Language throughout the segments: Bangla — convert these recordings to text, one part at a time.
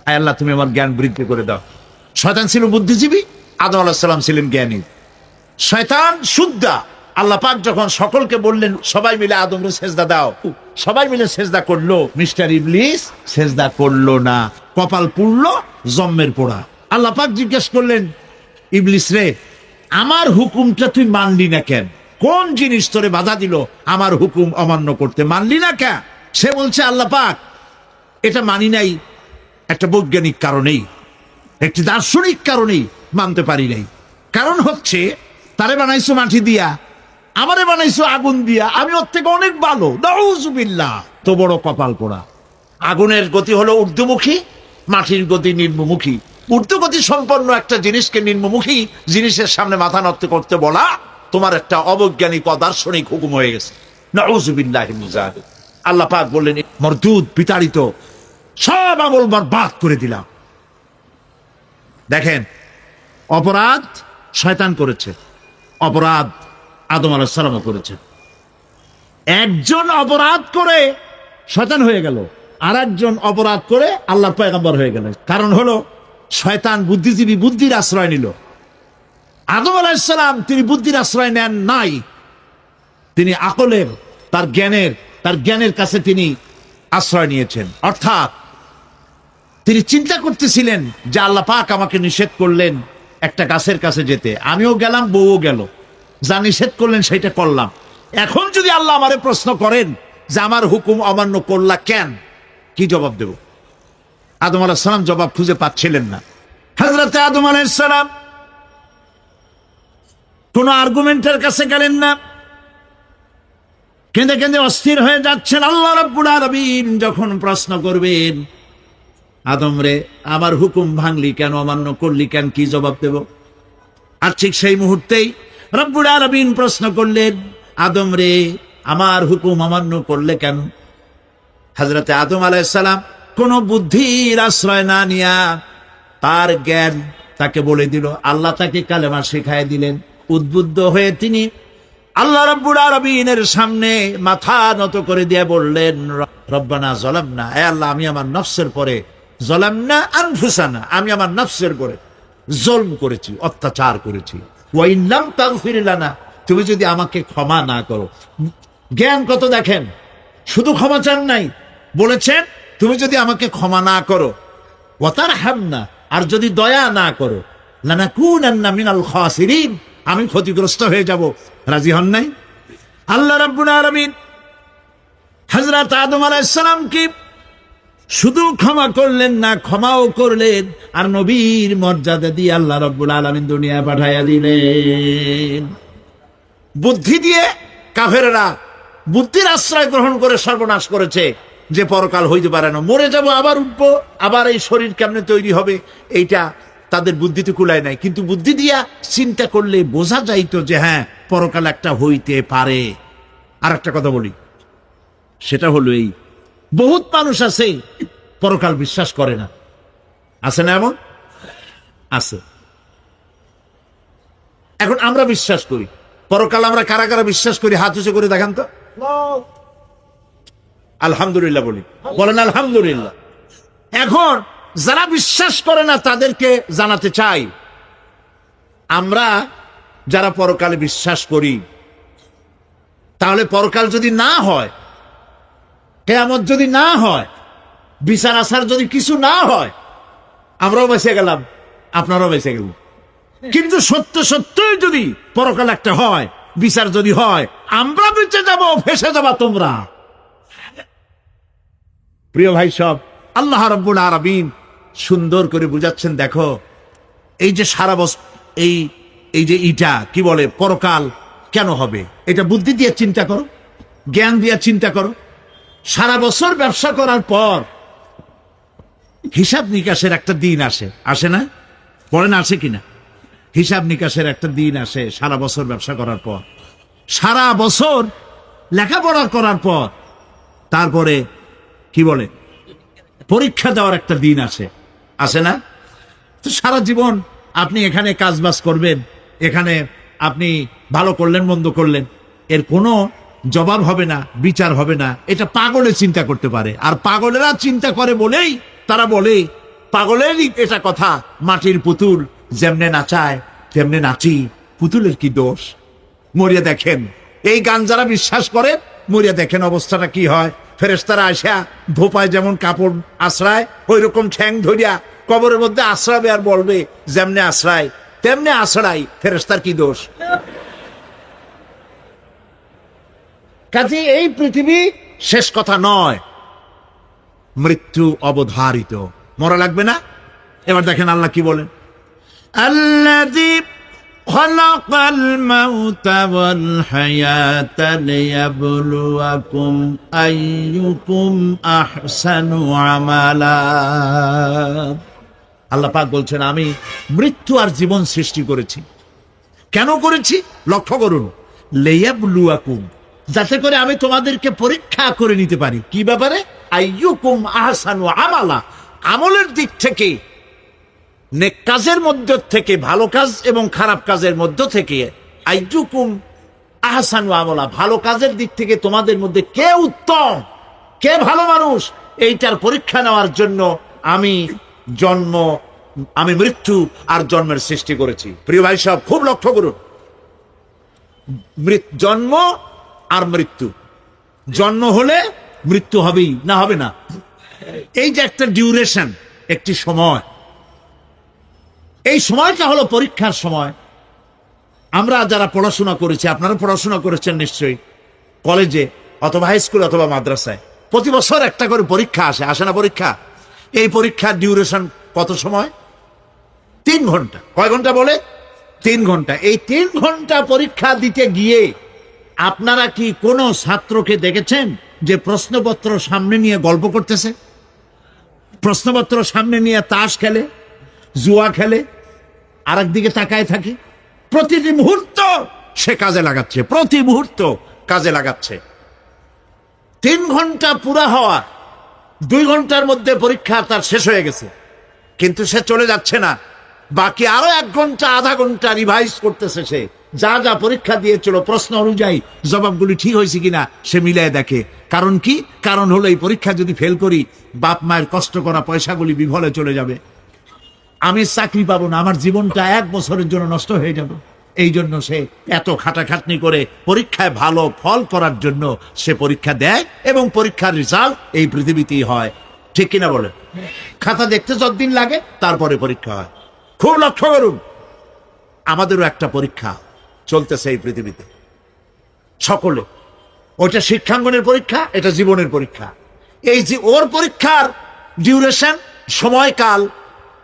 আয় আল্লাহ তুমি আমার জ্ঞান বৃদ্ধি করে দাও। শয়তান ছিল বুদ্ধিজীবী, আদম আলাইহিস সালাম ছিলেন জ্ঞানী। শয়তান শুদ্ধা। আল্লাহ পাক যখন সকলকে বললেন সবাই মিলে আদমরে সেজদা দাও, সবাই মিলে সেজদা করলো, মিস্টার ইবলিস সেজদা করলো না, কপাল পুড়লো জম্মের পোড়া। আল্লাহ পাক জিজ্ঞেস করলেন, ইবলিস রে, আমার হুকুমটা তুই মানলি না কেন? কোন জিনিস তোরে বাধা দিল আমার হুকুম অমান্য করতে? মানলি না কেন? সে বলছে, আল্লাহ পাক, এটা মানি নাই একটা বৈজ্ঞানিক কারণেই, একটি দার্শনিক কারণেই মানতে পারি নাই। কারণ হচ্ছে, তারে বানাইছো মাটি দিয়া, আমারে বানাইছো আগুন দিয়া, আমি ওর থেকে অনেক ভালো। নাউযুবিল্লাহ। তো বড় কপাল পোড়া। আগুনের গতি হলো ঊর্ধ্বমুখী, মাটির গতি নিম্নমুখী। ঊর্ধ্বগতি সম্পন্ন একটা জিনিসকে নিম্নমুখী জিনিসের সামনে মাথা নত করতে বলা তোমার একটা অবৈজ্ঞানিক অদার্শনিক হুকুম হয়ে গেছে। নাউযুবিল্লাহ মিন যালিক। আল্লাহ পাক বললেন, মরদুদ, বিতাড়িত, সব আমল বরবাদ করে দিলাম। দেখেন, অপরাধ শয়তান করেছে, অপরাধ আদম আলাইহিস সালামও করেছে। একজন অপরাধ করে শয়তান হয়ে গেল, আর একজন অপরাধ করে আল্লাহর পয়গম্বর হয়ে গেল। কারণ হলো, শয়তান বুদ্ধিজীবী, বুদ্ধির আশ্রয় নিল। আদম আলাইহিস সালাম তিনি বুদ্ধির আশ্রয় নেন নাই, তিনি আকলের, তার জ্ঞানের কাছে তিনি আশ্রয় নিয়েছেন। অর্থাৎ তিনি চিন্তা করতেছিলেন যে আল্লাহ পাক আমাকে নিষেধ করলেন একটা গাছের কাছে যেতে, আমিও গেলাম, বউও গেল, যা নিষেধ করলেন সেটা করলাম। এখন যদি আল্লাহ আমারে প্রশ্ন করেন যে আমার হুকুম অমান্য করলা কেন, কি জবাব দেব? আদম আলাইহিস সালাম জবাব খুঁজে পাচ্ছিলেন না। হযরতে আদম আলাইহিস সালাম কোন আর্গুমেন্টের কাছে গেলেন না, কেঁদে কেঁদে অস্থির হয়ে যাচ্ছেন। আল্লাহ রাব্বুল আলামিন যখন প্রশ্ন করবেন, আদম রে, আমার হুকুম ভাঙলি কেন, অমান্য করলি কেন, কি জবাব দেব? আর ঠিক সেই মুহূর্তেই রব্বুল আলামিন প্রশ্ন করলেন, আদম রে, আমার হুকুম অমান্য করলে কেন? হযরতে আদম আলাইহিস সালাম কোন বুদ্ধির আশ্রয় না নিয়া তার জ্ঞান তাকে বলে দিল। আল্লাহ তাকে কালেমা শিখায় দিলেন। উদ্বুদ্ধ হয়ে তিনি আল্লাহ রাব্বুল আলামিনের সামনে মাথা নত করে দিয়ে বললেন, রব্বানা যালামনা, হে আল্লাহ, আমি আমার নফসের পরে, যালামনা আনফুসানা, আমি আমার নফসের পরে জুলম করেছি, অত্যাচার করেছি। ওয়া ইন লাম তাগফির লানা, তুমি যদি আমাকে ক্ষমা না করো। জ্ঞান কত দেখেন, শুধু ক্ষমা চান নাই, বলেছেন তুমি যদি আমাকে ক্ষমা না করো, ওয়া তারহামনা, আর যদি দয়া না করো, লানাকুনান্না মিনাল খাসিরিন, আমি ক্ষতিগ্রস্ত হয়ে যাব। রাজি হন নাই? আল্লাহ রাব্বুল আলামিন হযরত আদম আলাইহিস সালামকে শুধু ক্ষমা করলেন না, ক্ষমাও করলেন, আর নবীর মর্যাদা দিয়ে আল্লাহ রাব্বুল আলামিন দুনিয়া পাঠাইয়া দিলেন। বুদ্ধি দিয়ে কাফেররা বুদ্ধির আশ্রয় গ্রহণ করে সর্বনাশ করেছে, যে পরকাল হইতে পারে না, মরে যাব, আবার উঠবো, আবার এই শরীর কেমনে তৈরি হবে, এইটা তাদের বুদ্ধিতে কুলায় নাই। কিন্তু বুদ্ধি দিয়া চিন্তা করলে বোঝা যাইতো যে হ্যাঁ, পরকাল একটা হইতে পারে। আর একটা কথা বলি, সেটা হলো এই, বহুত মানুষ আছে পরকাল বিশ্বাস করে না। আছে না? এমন আছে। এখন আমরা বিশ্বাস করি পরকাল, আমরা কারা কারা বিশ্বাস করি? হাত উঁচু করে দেখান তো। আলহামদুলিল্লাহ বলি, বলেন আলহামদুলিল্লাহ। এখন যারা বিশ্বাস করে না তাদেরকে জানাতে চাই, আমরা যারা পরকালে বিশ্বাস করি, তাহলে পরকাল যদি না হয়, কিয়ামত যদি না হয়, বিচার আচার যদি কিছু না হয়, আমরাও বেঁচে গেলাম, আপনারাও বেঁচে গেল। কিন্তু সত্য সত্যই যদি পরকাল একটা হয়, বিচার যদি হয়, আমরা বেঁচে যাব, ফেসে যাবা তোমরা। প্রিয় ভাই সব, আল্লাহ রাব্বুল আলামিন সুন্দর করে বুঝাচ্ছেন। দেখো, এই যে সারা বছর এই যে ইটা কি বলে পরকাল কেন হবে, এটা বুদ্ধি দিয়ে চিন্তা করো, জ্ঞান দিয়ে চিন্তা করো। সারা বছর ব্যবসা করার পর হিসাব নিকাশের একটা দিন আসে, আসে না? বলেন আছে কিনা? হিসাব নিকাশের একটা দিন আসে সারা বছর ব্যবসা করার পর, সারা বছর লেখাপড়া করার পর, তারপরে কি বলে পরীক্ষা দেওয়ার একটা দিন আসে, আসে না? তো সারা জীবন আপনি এখানে কাজবাজ করবেন, এখানে আপনি ভালো করলেন মন্দ করলেন, এর কোনো জবাব হবে না, বিচার হবে না। এটা পাগলে চিন্তা করতে পারে, আর পাগলেরা চিন্তা করে বলেই তারা বলে পাগলেরই এটা কথা, মাটির পুতুল যেমনে নাচায় তেমনে নাচি, পুতুলের কি দোষ? মরিয়া দেখেন, এই গান যারা বিশ্বাস করে মরিয়া দেখেন অবস্থাটা কি হয়। ফেরেশতারা আসা ধোপায় যেমন কাপড় আশ্রায়, ওই রকম ঠ্যাং ধরিয়া কবরের মধ্যে আশ্রাবে আর বলবে যেমনে আশ্রায় তেমনে আশ্রাই, ফেরেশতার কি দোষ? কাজে এই পৃথিবী শেষ কথা নয়, মৃত্যু অবধারিত, মরা লাগবে না। এবার দেখেন আল্লাহ কি বলেন, আল্লাযী খালাকাল মাউতা ওয়াল হায়াতা লিয়াবলুয়াকুম আইয়ুকুম আহসানু আমালা। আল্লাহ পাক বলছেন আমি মৃত্যু আর জীবন সৃষ্টি করেছি। কেন করেছি লক্ষ্য করুন, লিয়াবলুয়াকুম, যাতে করে আমি তোমাদেরকে পরীক্ষা করে নিতে পারি। কি ব্যাপারে? আইয়ুকুম আহসানু আমালা, আমলের দিক থেকে, নেক কাজের মধ্য থেকে, ভালো কাজ এবং খারাপ কাজের মধ্য থেকে। আইয়ুকুম আহসানু আমালা, ভালো কাজের দিক থেকে তোমাদের মধ্যে কে উত্তম, কে ভালো মানুষ, এইটার পরীক্ষা নেওয়ার জন্য আমি মৃত্যু আর জন্মের সৃষ্টি করেছি। প্রিয় ভাই সব খুব লক্ষ্য করুন, জন্ম আর মৃত্যু, জন্ম হলে মৃত্যু হবেই, না হবে না? এই যে একটা ডিউরেশন, একটি সময়, এই সময়টা হলো পরীক্ষার সময়। আমরা যারা পড়াশোনা করেছি, আপনারা পড়াশোনা করেছেন নিশ্চয়ই, কলেজে অথবা হাই স্কুল অথবা মাদ্রাসায় প্রতি বছর একটা করে পরীক্ষা আসে না পরীক্ষা? এই পরীক্ষার ডিউরেশন কত সময়? 3 ঘন্টা। কয় ঘন্টা বলে? 3 ঘন্টা। এই 3 ঘন্টা পরীক্ষা দিতে গিয়ে আপনারা কি কোনো ছাত্রকে দেখেছেন যে প্রশ্নপত্র সামনে নিয়ে গল্প করতেছে, প্রশ্নপত্র সামনে নিয়ে তাস খেলে, জুয়া খেলে, আর একদিকে তাকায় থাকে? প্রতিটি মুহূর্ত সে কাজে লাগাচ্ছে, প্রতি মুহূর্ত কাজে লাগাচ্ছে। 3 ঘন্টা পুরা হওয়া, 2 ঘন্টার মধ্যে পরীক্ষা তার শেষ হয়ে গেছে, কিন্তু সে চলে যাচ্ছে না, বাকি আরো 1 ঘন্টা আধা ঘন্টা রিভাইজ করতেছে। সে যা যা পরীক্ষা দিয়েছিল প্রশ্ন অনুযায়ী জবাবগুলি ঠিক হয়েছে কিনা সে মিলাই দেখে। কারণ কি? কারণ হলো এই পরীক্ষা যদি ফেল করি, বাপ মায়ের কষ্ট করা পয়সাগুলি বিফলে চলে যাবে, আমি চাকরি পাবো না, আমার জীবনটা 1 বছরের জন্য নষ্ট হয়ে যাবে। এই জন্য সে এত খাটাখাটনি করে পরীক্ষায় ভালো ফল করার জন্য সে পরীক্ষা দেয়, এবং পরীক্ষার রেজাল্ট এই পৃথিবীতেই হয়। ঠিক কিনা বলে? খাতা দেখতে যতদিন লাগে তারপরে পরীক্ষা হয়। খুব লক্ষ্য করুন, আমাদেরও একটা পরীক্ষা চলতেছে এই পৃথিবীতে, সকলে। ওটা শিক্ষাঙ্গনের পরীক্ষা, এটা জীবনের পরীক্ষা। এই যে ওর পরীক্ষার ডিউরেশন, সময়কাল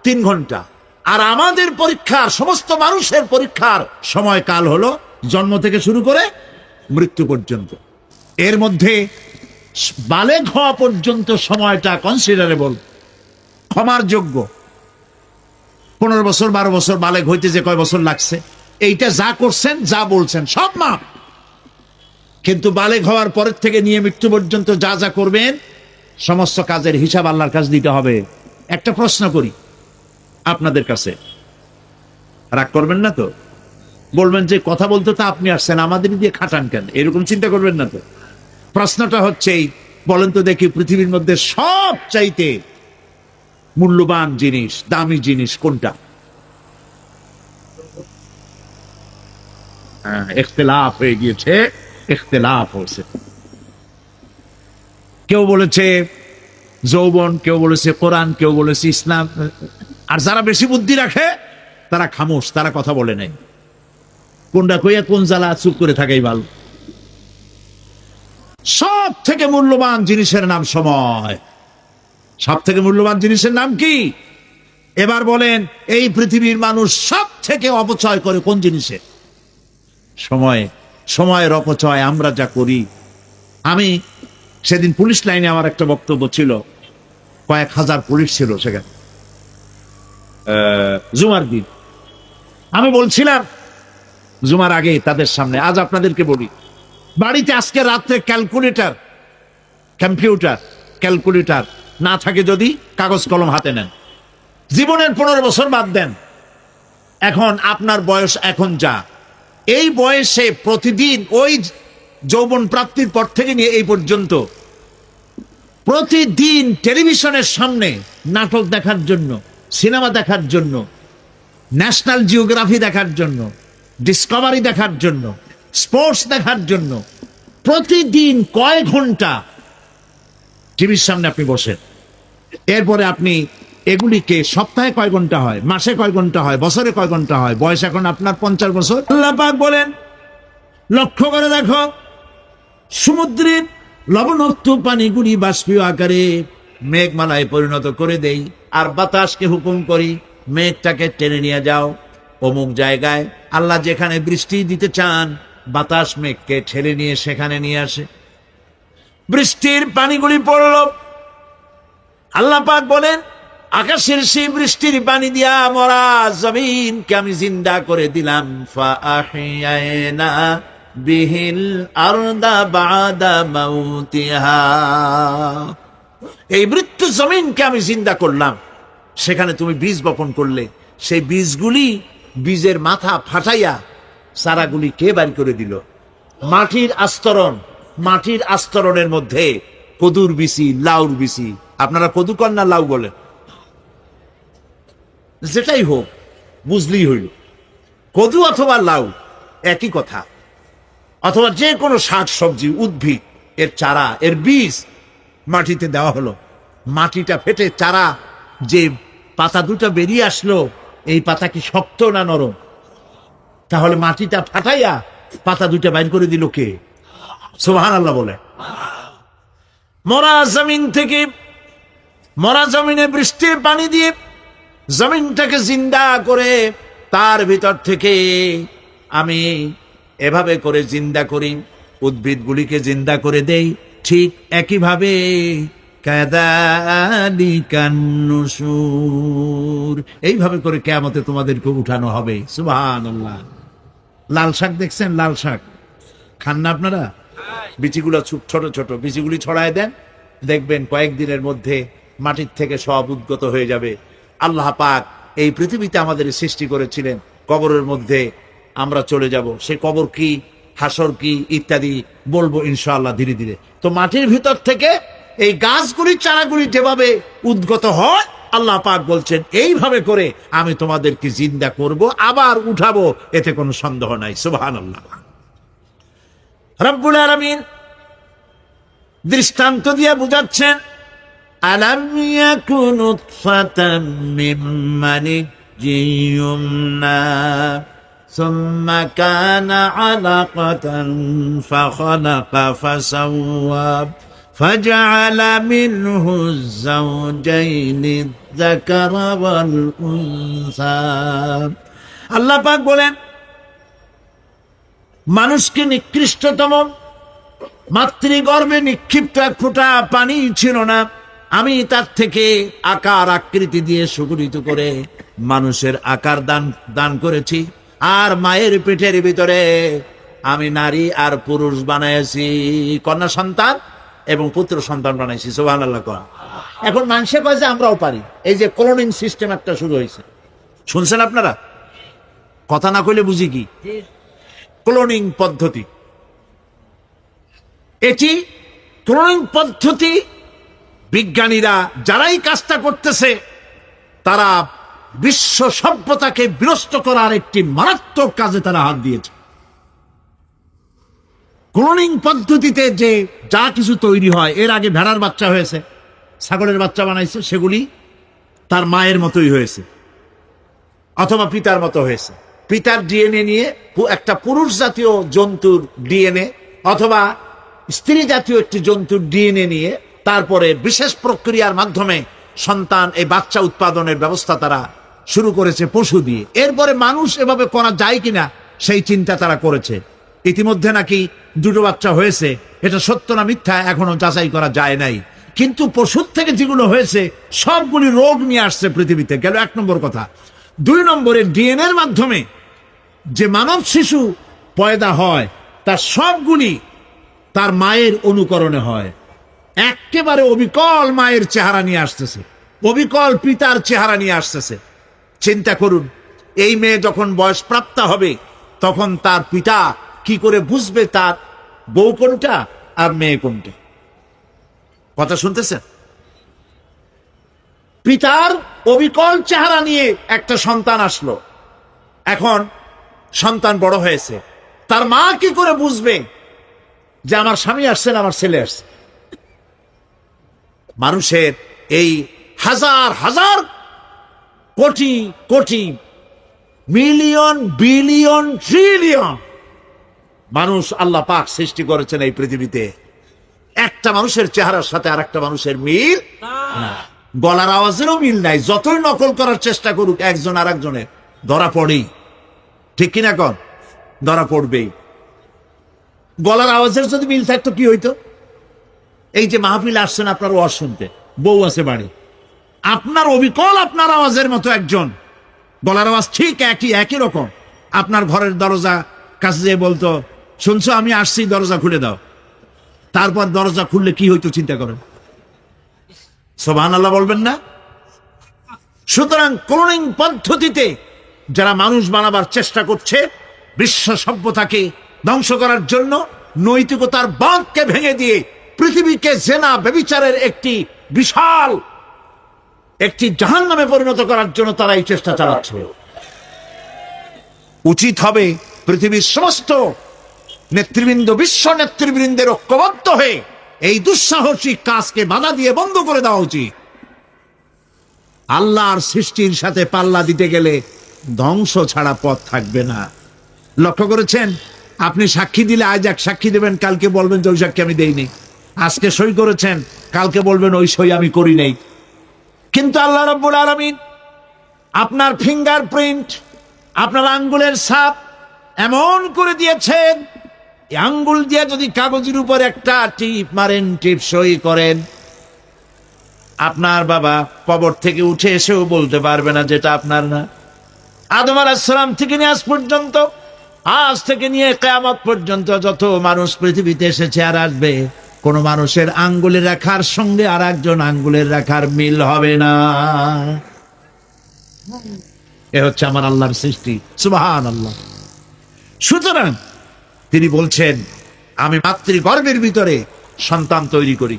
3 ঘন্টা, আর আমাদের পরীক্ষার, সমস্ত মানুষের পরীক্ষার সময়কাল হলো জন্ম থেকে শুরু করে মৃত্যু পর্যন্ত। এর মধ্যে বালেগ হওয়া পর্যন্ত সময়টা কনসিডারেবল, ক্ষমার যোগ্য। 15 বছর 12 বছর বালেগ হইতে যে কয় বছর লাগছে, এইটা যা করছেন যা বলছেন সব মাপ। কিন্তু বালেগ হওয়ার পরের থেকে নিয়ে মৃত্যু পর্যন্ত যা যা করবেন সমস্ত কাজের হিসাব আল্লাহর কাছে দিতে হবে। একটা প্রশ্ন করি আপনাদের কাছে, রাগ করবেন না তো? বলবেন যে কথা বলতে তো আপনি আসছেন, আমাদের দিয়ে খাটান কেন? এরকম চিন্তা করবেন না তো? প্রশ্নটা হচ্ছে, বলেন তো দেখি, পৃথিবীর মধ্যে সব চাইতে মূল্যবান জিনিস, দামি জিনিস কোনটা? ইখতিলাফ হয়ে গিয়েছে, ইখতিলাফ হয়েছে। কেউ বলেছে যৌবন, কেউ বলেছে কোরআন, কেউ বলেছে ইসলাম। আর যারা বেশি বুদ্ধি রাখে তারা খামোশ, তারা কথা বলে নাই। কোনটা কইয়া কোন জ্বালা, চুপ করে থাকাই ভালো। সব থেকে মূল্যবান জিনিসের নাম সময়। সব থেকে মূল্যবান জিনিসের নাম কি? এবার বলেন, এই পৃথিবীর মানুষ সব থেকে অপচয় করে কোন জিনিসে? সময়। সময়ের অপচয় আমরা যা করি। আমি সেদিন পুলিশ লাইনে আমার একটা বক্তব্য ছিল, কয়েক হাজার পুলিশ ছিল সেখানে, জুমার দিন। আমি বলছিলাম জুমার আগে তাদের সামনে, আজ আপনাদেরকে বলি, বাড়িতে আজকে রাত্রে ক্যালকুলেটর না থাকে, যদি কাগজ কলম হাতে নেন, জীবনের 15 বছর বাদ দেন, এখন আপনার বয়স এখন যা, এই বয়সে প্রতিদিন ওই যৌবন প্রাপ্তির পর থেকে নিয়ে এই পর্যন্ত প্রতিদিন টেলিভিশনের সামনে নাটক দেখার জন্য, সিনেমা দেখার জন্য, ন্যাশনাল জিওগ্রাফি দেখার জন্য, ডিসকভারি দেখার জন্য, স্পোর্টস দেখার জন্য প্রতিদিন কয়েক ঘন্টা টিভির সামনে আপনি বসেন। এরপরে আপনি এগুলিকে সপ্তাহে কয় ঘন্টা হয়, মাসে কয় ঘন্টা হয়, বছরে কয় ঘন্টা হয়, বয়স এখন আপনার 50 বছর। আল্লাহ পাক বলেন, লক্ষ্য করে দেখো, সমুদ্রের লবণাক্ত পানিগুলি বাষ্পীয় আকারে মেঘমালায় পরিণত করে দেই, আর বাতাসকে হুকুম করি মেঘটাকে টেনে নিয়ে যাও অমুক জায়গায়। আল্লাহ যেখানে বৃষ্টি দিতে চান, বাতাস মেঘকে ঠেলে নিয়ে সেখানে নিয়ে আসে, বৃষ্টির পানিগুলি পড়ল। আল্লাহ পাক বলেন, আকাশের সেই বৃষ্টির পানি দিয়া মরা জমিনকে আমি জিন্দা করে দিলাম। ফাআহিয়ানা বিহিল আরদা বাদা মাউতিহা, এই মৃত্যু জমিনকে আমি জিন্দা করলাম। সেখানে তুমি বীজ বপন করলে, সেই বীজগুলি, বীজের মাথা ফাটাইয়া চারাগুলি কে বাড়ি করে দিল? মাটির আস্তরণ, মাটির আস্তরণের মধ্যে কদুর বিচি, লাউর বিচি, আপনারা কদু কন না লাউ বলেন, যেটাই হোক বুঝলেই হইল, কদু অথবা লাউ একই কথা। অথবা যে কোনো শাক সবজি, উদ্ভিদ, এর চারা, এর বীজ মাটিতে দেওয়া হলো, মাটিটা ফেটে চারা যে পাতা দুটো বেরিয়ে আসলো, এই পাতা কি শক্ত না নরম? তাহলে মাটিটা ফাটাইয়া পাতা দুটো বাইর করে দিল কে? সুবহানাল্লাহ বলে। মরা জমিন থেকে, মরা জমিনে বৃষ্টির পানি দিয়ে জমিনটাকে জিন্দা করে তার ভিতর থেকে আমি এভাবে করে জিন্দা করি, উদ্ভিদগুলিকে জিন্দা করে দেই। ঠিক একইভাবে কাযালিকান নুশুর, এইভাবে করে কিয়ামতে তোমাদেরকে উঠানো হবে। সুবহানাল্লাহ। লাল শাক দেখছেন? লাল শাক খান না আপনারা? বিচিগুলো ছোট ছোট বিচিগুলি ছড়ায় দেন, দেখবেন কয়েকদিনের মধ্যে মাটির থেকে সব উদ্গত হয়ে যাবে। আল্লাহ পাক এই পৃথিবীতে আমাদের সৃষ্টি করেছিলেন, কবরের মধ্যে আমরা চলে যাব। সে কবর কি, হাসর কি ইত্যাদি বলবো ইনশাআল্লাহ ধীরে ধীরে। তো মাটির ভিতর থেকে এই গাছগুলি, চারাগুলি যেভাবে উদ্গত হয়, আল্লাহ পাক বলছেন এইভাবে করে আমি তোমাদেরকে জিন্দা করব, আবার উঠাবো, এতে কোনো সন্দেহ নাই। সুবহানাল্লাহ। রব্বুল আলামিন দৃষ্টান্ত দিয়ে বুঝাচ্ছেন, আলাম ইয়াকুন নুতফাতাম মিন মানিয়্যিন ইউমনা সুম্মা কানা আলাকাতান ফাখালাকা ফাসাওয়া ফাজআলা মিনহু যাওজাইনি যাকারা ওয়াল উনসা। আল্লাহ পাক বলেন, মানুষকে নিকৃষ্টতম মাতৃগর্ভে নিক্ষিপ্ত এক ফোঁটা পানি ছিল না, আমি তার থেকে আকার আকৃতি দিয়ে সুগঠিত করে মানুষের আকার দান করেছি, আর মায়ের পেটের ভিতরে আমি নারী আর পুরুষ বানাইছি, কন্যা সন্তান এবং পুত্র সন্তান বানাইছি। সুবহানাল্লাহ। এখন মানুষে কয় যে আমরাও পারি। এই যে ক্লোনিং সিস্টেম একটা শুরু হয়েছে, শুনছেন আপনারা? কথা না কইলে বুঝি কি? ক্লোনিং পদ্ধতি। এটি ক্লোনিং পদ্ধতি, বিজ্ঞানীরা যারাই কাজটা করতেছে, তারা বিশ্ব সভ্যতাকে বিনষ্ট করার একটি মারাত্মক কাজে তারা হাত দিয়েছে। ক্লোনিং পদ্ধতিতে যে যা কিছু তৈরি হয়, এর আগে ভেড়ার বাচ্চা হয়েছে, ছাগলের বাচ্চা বানাইছে, সেগুলি তার মায়ের মতোই হয়েছে অথবা পিতার মতো হয়েছে। পিতার ডিএনএ নিয়ে একটা পুরুষ জাতীয় জন্তুর ডিএনএ অথবা স্ত্রী জাতীয় একটি জন্তুর ডিএনএ নিয়ে তারপরে বিশেষ প্রক্রিয়ার মাধ্যমে সন্তান, এই বাচ্চা উৎপাদনের ব্যবস্থা তারা শুরু করেছে পশু দিয়ে। এরপরে মানুষ এভাবে করা যায় কিনা সেই চিন্তা তারা করেছে। ইতিমধ্যে নাকি দুটো বাচ্চা হয়েছে, এটা সত্য না মিথ্যা এখনো যাচাই করা যায় নাই। কিন্তু পশুর থেকে যেগুলো হয়েছে সবগুলি রোগ নিয়ে আসছে পৃথিবীতে, গেল 1 নম্বর কথা। 2 নম্বরে ডিএনএর মাধ্যমে যে মানব শিশু পয়দা হয়, তার সবগুলি তার মায়ের অনুকরণে হয়। একেবারে অবিকল মায়ের চেহারা নিয়ে আসতেছে, অবিকল পিতার চেহারা নিয়ে আসতেছে। চিন্তা করুন, এই মেয়ে যখন বয়স প্রাপ্ত হবে, তখন তার পিতা কি করে বুঝবে তার বউ কোনটা আর মেয়ে কোনটা? কথা শুনতেছেন? পিতার অবিকল চেহারা নিয়ে একটা সন্তান আসলো, এখন সন্তান বড় হয়েছে, তার মা কি করে বুঝবে যে আমার স্বামী আসছেন, আমার ছেলে আসছে? মানুষের এই হাজার হাজার crore crore million billion trillion মানুষ আল্লাহ পাক সৃষ্টি করেছেন এই পৃথিবীতে, একটা মানুষের চেহারার সাথে আর একটা মানুষের মিল না, গলার আওয়াজেরও মিল নাই। যতই নকল করার চেষ্টা করুক একজন আর একজনের, ধরা পড়েই, ঠিক কিনা কন? ধরা পড়বেই। গলার আওয়াজের যদি মিল থাকতো কি হইতো? এই যে মাহফিল আসছেন আপনার ওয়াজ শুনতে, বউ আছে বাড়ি, আপনার অবিকল আপনার আওয়াজের মতো একজন, গলার আওয়াজ ঠিক একই রকম, আপনার ঘরের দরজা কাছে যেয়ে বলতো, শুনছো আমি আসছি, দরজা খুলে দাও। তারপর দরজা খুললে কি হইতো চিন্তা করেন? সুবহানাল্লাহ বলবেন না? সুতরাং ক্লোনিং পদ্ধতিতে যারা মানুষ বানাবার চেষ্টা করছে, বিশ্ব সভ্যতাকে ধ্বংস করার জন্য, নৈতিকতার বাঁধকে ভেঙে দিয়ে পৃথিবীকে জেনা ব্যভিচারের একটি বিশাল একটি জাহান্নামে পরিণত করার জন্য তারা এই চেষ্টা চালাচ্ছে। উচিত হবে পৃথিবীর সমস্ত নেতৃবৃন্দ, বিশ্ব নেতৃবৃন্দের ঐক্যবদ্ধ হয়ে এই দুঃসাহসিক কাজকে বাধা দিয়ে বন্ধ করে দেওয়া উচিত। আল্লাহর সৃষ্টির সাথে পাল্লা দিতে গেলে ধ্বংস ছাড়া পথ থাকবে না। লক্ষ্য করেছেন? আপনি সাক্ষী দিলে আজ এক সাক্ষী দেবেন, কালকে বলবেন যে ওই সাক্ষী আমি দেইনি। আজকে সই করেছেন, কালকে বলবেন ওই সই আমি করি নাই। কিন্তু আল্লাহ রাব্বুল আলামিন আপনার ফিঙ্গারপ্রিন্ট, আপনার আঙ্গুলের ছাপ এমন করে দিয়েছেন, এই আঙ্গুল দিয়ে যদি কাগজের উপর একটা টিপ মারেন, টিপ সই করেন, আপনার বাবা কবর থেকে উঠে এসেও বলতে পারবে না যেটা আপনার না। আদম আলাইহিস সালাম থেকে নিয়ে আজ পর্যন্ত, আজ থেকে নিয়ে কিয়ামত পর্যন্ত যত মানুষ পৃথিবীতে এসেছে আর আসবে, কোন মানুষের আঙ্গুলের রেখার সঙ্গে আর একজন আঙ্গুলের রেখার মিল হবে না। এ হচ্ছে আমার আল্লাহর সৃষ্টি, সুবহানাল্লাহ। সুতরাং তিনি বলছেন, আমি মাতৃগর্ভের ভিতরে সন্তান তৈরি করি,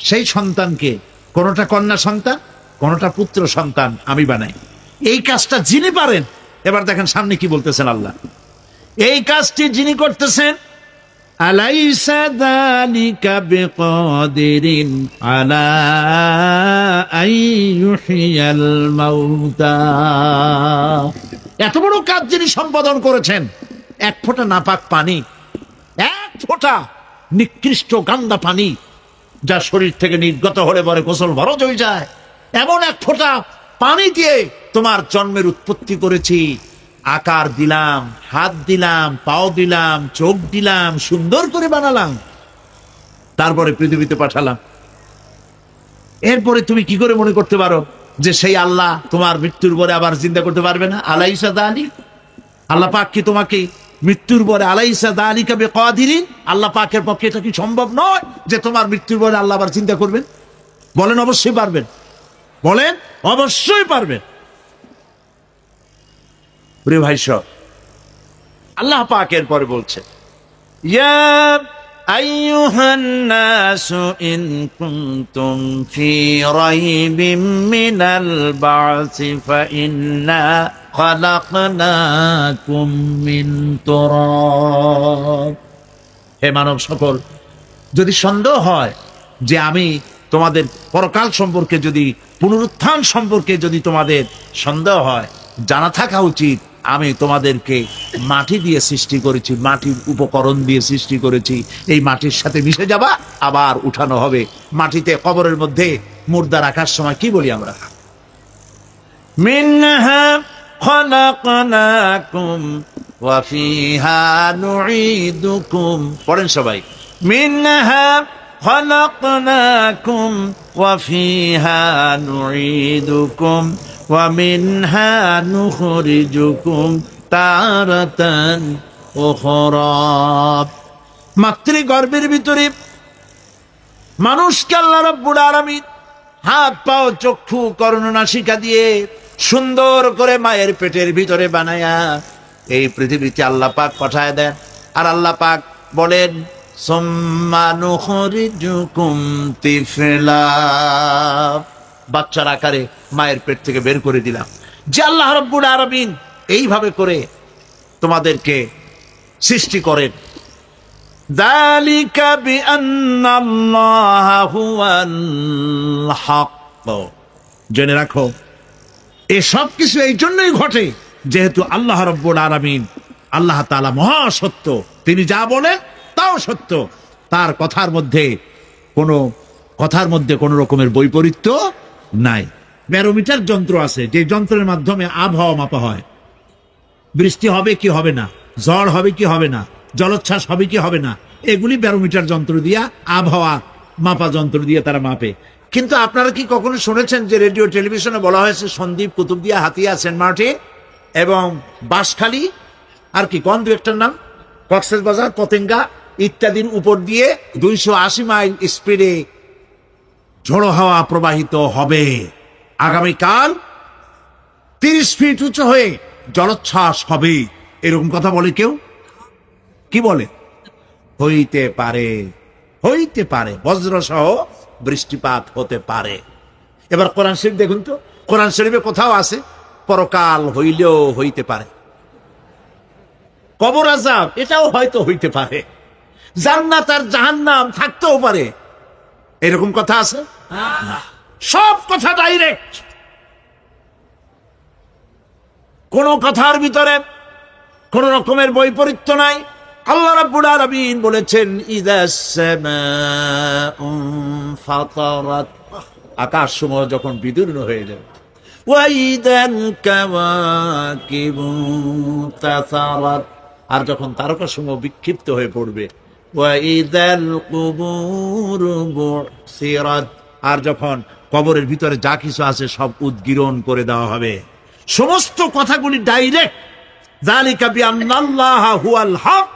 সেই সন্তানকে কোনটা কন্যা সন্তান, কোনটা পুত্র সন্তান আমি বানাই। এই কাজটা যিনি পারেন, এবার দেখেন সামনে কি বলতেছেন আল্লাহ, এই কাজটি যিনি করতেছেন, আলাইসা যালিকা বিকাদিরিন আলা আইয়ুহিয়াল মাউতা, এত বড় কাজ যিনি সম্পাদন করেছেন, এক ফোঁটা নাপাক পানি, এক ফোঁটা নিকৃষ্ট গান্দা পানি যা শরীর থেকে নির্গত হলে পরে গোসল ফরজ হয়ে যায়, এমন এক ফোঁটা পানি দিয়ে তোমার জন্মের উৎপত্তি করেছি, আকার দিলাম, হাত দিলাম, পাও দিলাম, চোখ দিলাম, সুন্দর করে বানালাম, তারপরে পৃথিবীতে পাঠালাম। এরপরে তুমি কি করে মনে করতে পারো যে সেই আল্লাহ তোমার মৃত্যুর পরে আবার জিন্দা করতে পারবে না? আলাইসা যালিক, আল্লাহ পাক কি তোমাকে মৃত্যুর পরে, আলাইসা যালিকা বিকাদিরিন, আল্লাহ পাকের পক্ষে এটা কি সম্ভব নয় যে তোমার মৃত্যুর পরে আল্লাহ আবার চিন্তা করবেন? বলেন অবশ্যই পারবেন, বলেন অবশ্যই পারবেন। প্রিয় ভাই সব, আল্লাহ পাকের পরে বলছে, ইয়া আইয়ুহান নাসু ইন কুনতুম ফি রাইবিম মিনাল বা'সি ফাইন্না খালাকনাকুম মিন তুরাব। হে মানব সকল, যদি সন্দেহ হয় যে আমি তোমাদের পরকাল সম্পর্কে, যদি পুনরুত্থান সম্পর্কে যদি তোমাদের সন্দেহ হয়, জানা থাকা উচিত আমি তোমাদেরকে মাটি দিয়ে সৃষ্টি করেছি, মাটির উপকরণ দিয়ে সৃষ্টি করেছি। এই মাটির সাথে মিশে যাবা, আবার উঠানো হবে। মাটিতে কবরের মধ্যে মুর্দা রাখার সময় কি বলি আমরা? মিনহা খালাকনাকুম ওয়া ফিহা নুঈদুকুম। পড়েন সবাই, মিনহা খালাকনাকুম ওয়া ফিহা নুঈদুকুম ওয়া মিনহা নুখরিজুকুম তারাতান উখরা। মাতৃগর্ভের ভিতরে মানুষকে আল্লাহ রাব্বুল আলামিন হাত পাও চক্ষু কর্ণনাসিকা দিয়ে সুন্দর করে মায়ের পেটের ভিতরে বানায়া এই পৃথিবীতে আল্লাহ পাক পাঠায় দেন। আর আল্লাহ পাক বলেন, সুম্মা নুখরিজুকুম তিফলা, বাচ্চার আকারে মায়ের পেট থেকে বের করে দিলাম। যে আল্লাহ রাব্বুল আলামিন এইভাবে করে তোমাদেরকে সৃষ্টি করেন। যালিকা বিআন্নাল্লাহা হুয়াল হক, জেনে রাখো এসব কিছু এই জন্যই ঘটে যেহেতু আল্লাহ রাব্বুল আলামিন আল্লাহ তাআলা মহা সত্য, তিনি যা বলেন তাও সত্য, তার কথার মধ্যে কোনো রকমের বৈপরীত্য নাই। ব্যারোমিটার যন্ত্র আছে, যে যন্ত্রের মাধ্যমে আবহাওয়া মাপা হয়, বৃষ্টি হবে কি হবে না, ঝড় হবে কি হবে না, জলোচ্ছ্বাস হবে কি হবে না, এগুলি ব্যারোমিটার যন্ত্র দিয়া, আবহাওয়া মাপা যন্ত্র দিয়ে তারা মাপে। কিন্তু আপনারা কি কখনো শুনেছেন যে রেডিও টেলিভিশনে বলা হয়েছে সন্দ্বীপ, কুতুবদিয়া, হাতিয়া, সেন্ট মার্টিন এবং বাঁশখালী, আর কি কোন দু একটার নাম, কক্সবাজার, পতেঙ্গা ইত্যাদির উপর দিয়ে 280 মাইল স্পিডে ঝোড়ো হাওয়া প্রবাহিত হবে, আগামীকাল 30 ফিট উঁচু হয়ে জলোচ্ছ্বাস হবে, এরকম কথা বলে কেউ? কি বলে? হইতে পারে, হইতে পারে, বজ্র সহ বৃষ্টিপাত হতে পারে। এবার কোরআন শরীফ দেখুন তো, কোরআন শরীফে কোথাও আছে পরকাল হইলেও হইতে পারে, কবর আযাব এটাও হয়তো হইতে পারে, জান্নাত আর জাহান্নাম থাকতেও পারে, এরকম কথা আছে না। সব কথা ডাইরেক্ট, কোন কথার ভিতরে কোন রকমের বৈপরীত্য নাই। আল্লাহ রাব্বুল আলামিন বলেছেন ইযাস সামাউ ফাতারাত, আকাশ সমূহ যখন বিদীর্ণ হয়ে যাবে, ওয়া ইযাল কাওয়াকিবু তাসারাত, আর যখন তারকা সমূহ বিক্ষিপ্ত হয়ে পড়বে, ওয়া ইযাল কুবুরু বুসিরাত, আর যখন কবরের ভিতরে যা কিছু আছে সব উদ্গীরণ করে দেওয়া হবে। সমস্ত কথাগুলি ডাইরেক্ট। যালিকা বিআন্নাল্লাহা হুয়াল হক,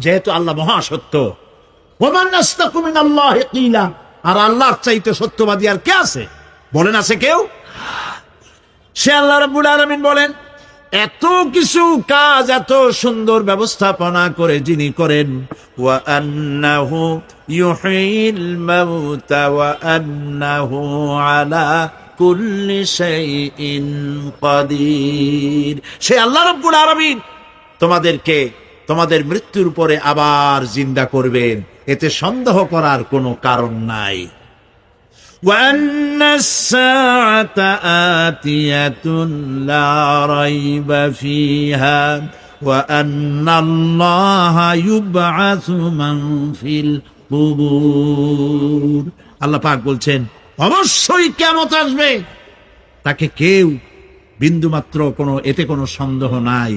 যেহেতু আল্লাহ মহা সত্য। ওয়া মান আসদাকু মিনাল্লাহি কিলা, আর আল্লাহর চাইতে সত্যবাদী আর কে আছে? বলেন আছে কেউ? সে আল্লাহ রাব্বুল আলামিন বলেন এত কিছু কাজ এত সুন্দর ব্যবস্থাপনা করে যিনি করেন, ওয়া আন্নাহু ইউহিল মাউতা ওয়া আন্নাহু আলা কুল্লি শাইইন কাদির, সে আল্লাহ রাব্বুল আলামিন তোমাদেরকে তোমাদের মৃত্যুর পরে আবার জিন্দা করবেন, এতে সন্দেহ করার কোনো কারণ নাই। وَأَنَّ السَّاعَةَ آتِيَةٌ لَا رَيْبَ فِيهَا وَأَنَّ اللَّهَ يُبْعَثُ مَنْ فِي الْقُبُورِ, আল্লাহ পাক বলছেন অবশ্যই কিয়ামত আসবে, তাকে কেউ বিন্দুমাত্র এতে কোনো সন্দেহ নাই।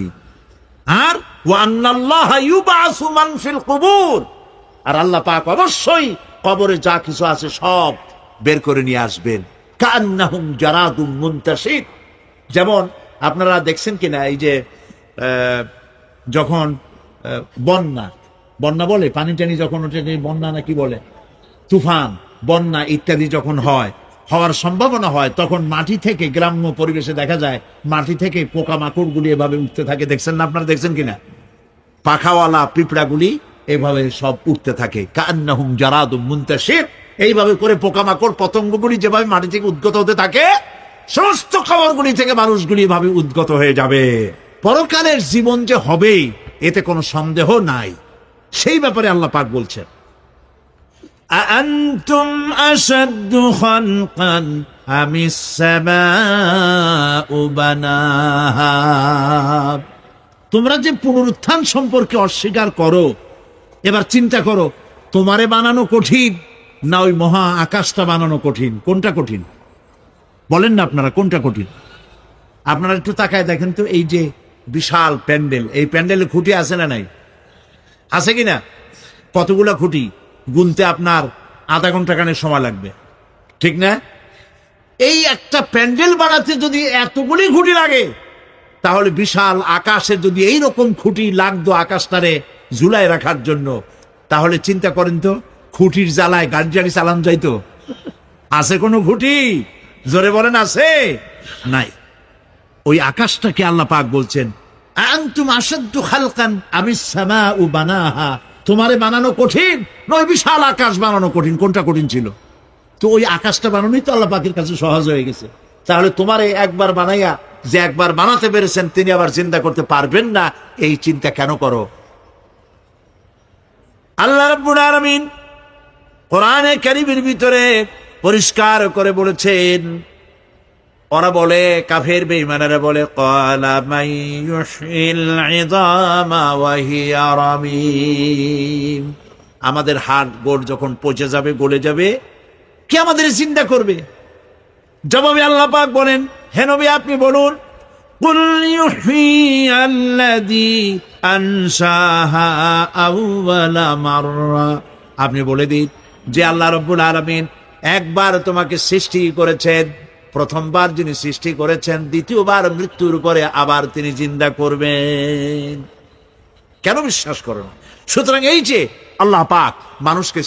আর وَأَنَّ اللَّهَ يُبْعَثُ مَنْ فِي الْقُبُورِ, আর আল্লাহ পাক অবশ্যই কবরে যা কিছু আছে সব বের করে নিয়ে আসবেন। কান্নাহুম জারাদুম মুনতাশির, যেমন আপনারা দেখছেন কিনা এই যে যখন বন্যা বলে, পানি টানি যখন ওঠে, বন্যা না কি বলে, তুফান, বন্যা ইত্যাদি যখন হওয়ার সম্ভাবনা হয়, তখন মাটি থেকে, গ্রাম্য পরিবেশে দেখা যায় মাটি থেকে পোকামাকড় গুলি এভাবে উঠতে থাকে। দেখছেন না? আপনারা দেখছেন কিনা? পাখাওয়ালা পিঁপড়াগুলি এভাবে সব উঠতে থাকে। কান্নাহুম জারাদুম মুনতাশির, এইভাবে করে পোকামাকড় পতঙ্গগুলি যেভাবে মাটি থেকে উদ্গত হতে থাকে, সমস্ত খবরগুলি থেকে মানুষগুলি এভাবে উদ্গত হয়ে যাবে। পরকালের জীবন যে হবেই এতে কোনো সন্দেহ নাই, সেই ব্যাপারে আল্লাহ পাক বলছেন আআনতুম আশাদ্দু খালকান আমিস সামাউ বানাহা, তোমরা যে পুনরুত্থান সম্পর্কে অস্বীকার করো, এবার চিন্তা করো তোমারে বানানো কঠিন না ওই মহা আকাশটা বানানো কঠিন? কোনটা কঠিন বলেন না আপনারা, কোনটা কঠিন? আপনারা একটু তাকায় দেখেন তো, এই যে বিশাল প্যান্ডেল, এই প্যান্ডেলে খুঁটি আছে না নাই? আছে কিনা? কতগুলা খুঁটি গুনতে আপনার আধা ঘন্টা খানেক সময় লাগবে, ঠিক না? এই একটা প্যান্ডেল বানাতে যদি এতগুলি খুঁটি লাগে, তাহলে বিশাল আকাশে যদি এইরকম খুঁটি লাগতো আকাশটারে ঝুলায় রাখার জন্য, তাহলে চিন্তা করেন তো খুঁটির জ্বালায় গাড়ি টাড়ি চালান যাইতো? আছে কোনো খুঁটি? জোরে বলেন আছে? নাই। ওই আকাশটাকে আল্লাহ পাক বলছেন আনতুম আশাদ্দু খালকান আমিস সামাউ বানাহা, তোমারে বানানো কঠিন নয় বিশাল আকাশ বানানো কঠিন? কোনটা কঠিন ছিল? তো ওই আকাশটা বানানোই তো আল্লাহ পাকের কাছে সহজ হয়ে গেছে। তাহলে তোমারে একবার বানাইয়া যে একবার বানাতে পেরেছেন তিনি আবার চিন্তা করতে পারবেন না, এই চিন্তা কেন করো? আল্লাহ রাব্বুল আলামিন কোরআনে কারীমের ভিতরে পরিষ্কার করে বলেছেন, ওরা বলে, কাফের বেঈমানেরা বলে, ক্বালা মান ইউহয়িল ইযামা ওয়া হিয়া রামীম, আমাদের হাড় গোড় যখন পচে যাবে, গলে যাবে, কে আমাদের চিন্তা করবে? জবাবে আল্লাহ পাক বলেন, হে নবী আপনি বলুন, কুল ইউহয়িয়াল্লাযী আনশাহা আউওয়ালা মাররা, আপনি বলে দিন যে আল্লাহ রাব্বুল আলামিন একবার তোমাকে সৃষ্টি করেছেন, প্রথমবার যিনি সৃষ্টি করেছেন দ্বিতীয়বার মৃত্যুর পরে আবার তিনি জিন্দা করবেন। কেন বিশ্বাস করো না? সুতরাং এই যে আল্লাহ পাক মানুষকে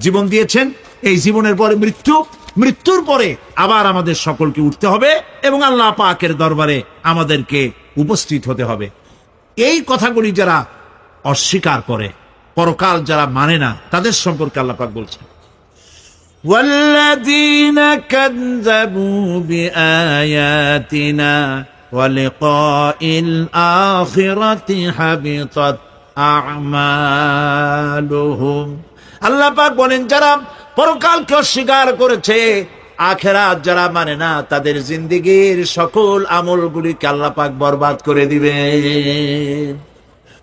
জীবন দিয়েছেন, এই জীবনের পরে মৃত্যু, মৃত্যুর পরে আবার আমাদের সকলকে উঠতে হবে এবং আল্লাহ পাকের দরবারে আমাদেরকে উপস্থিত হতে হবে। এই কথাগুলি যারা অস্বীকার করে, পরকাল যারা মানে না, তাদের সম্পর্কে আল্লাহ পাক বলছেন, والذين كذبوا بآياتنا ولقاء الآخرة حبطت أعمالهم, আল্লাহ পাক বলেন যারা পরকালকে অস্বীকার করেছে, আখিরাত যারা মানে না, তাদের জিন্দেগীর সকল আমলগুলিকে আল্লাহ পাক বরবাদ করে দিবেন।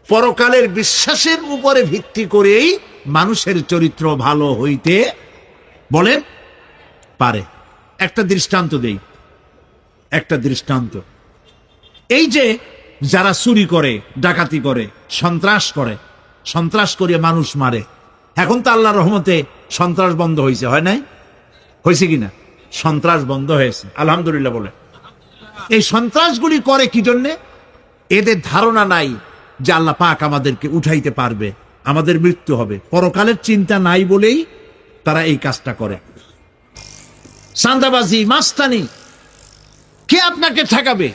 পরকালের বিশ্বাসের উপরে ভিত্তি করেই মানুষের চরিত্র ভালো হইতে বলেন পারে। একটা দৃষ্টান্ত দেই, একটা দৃষ্টান্ত। এই যে যারা চুরি করে, ডাকাতি করে, সন্ত্রাস করে মানুষ মারে, এখন তো আল্লাহর রহমতে সন্ত্রাস বন্ধ হয়েছে, হয় নাই? হয়েছে কিনা? সন্ত্রাস বন্ধ হয়েছে, আলহামদুলিল্লাহ বলে। এই সন্ত্রাসগুলি করে কি জন্যে? এদের ধারণা নাই যে আল্লাহ পাক আমাদেরকে উঠাইতে পারবে, আমাদের মৃত্যু হবে, পরকালের চিন্তা নাই বলেই তারা এই কাজটা করে। চাঁদাবাজি, মাস্তানি, কে আপনাকে ঠেকাবে?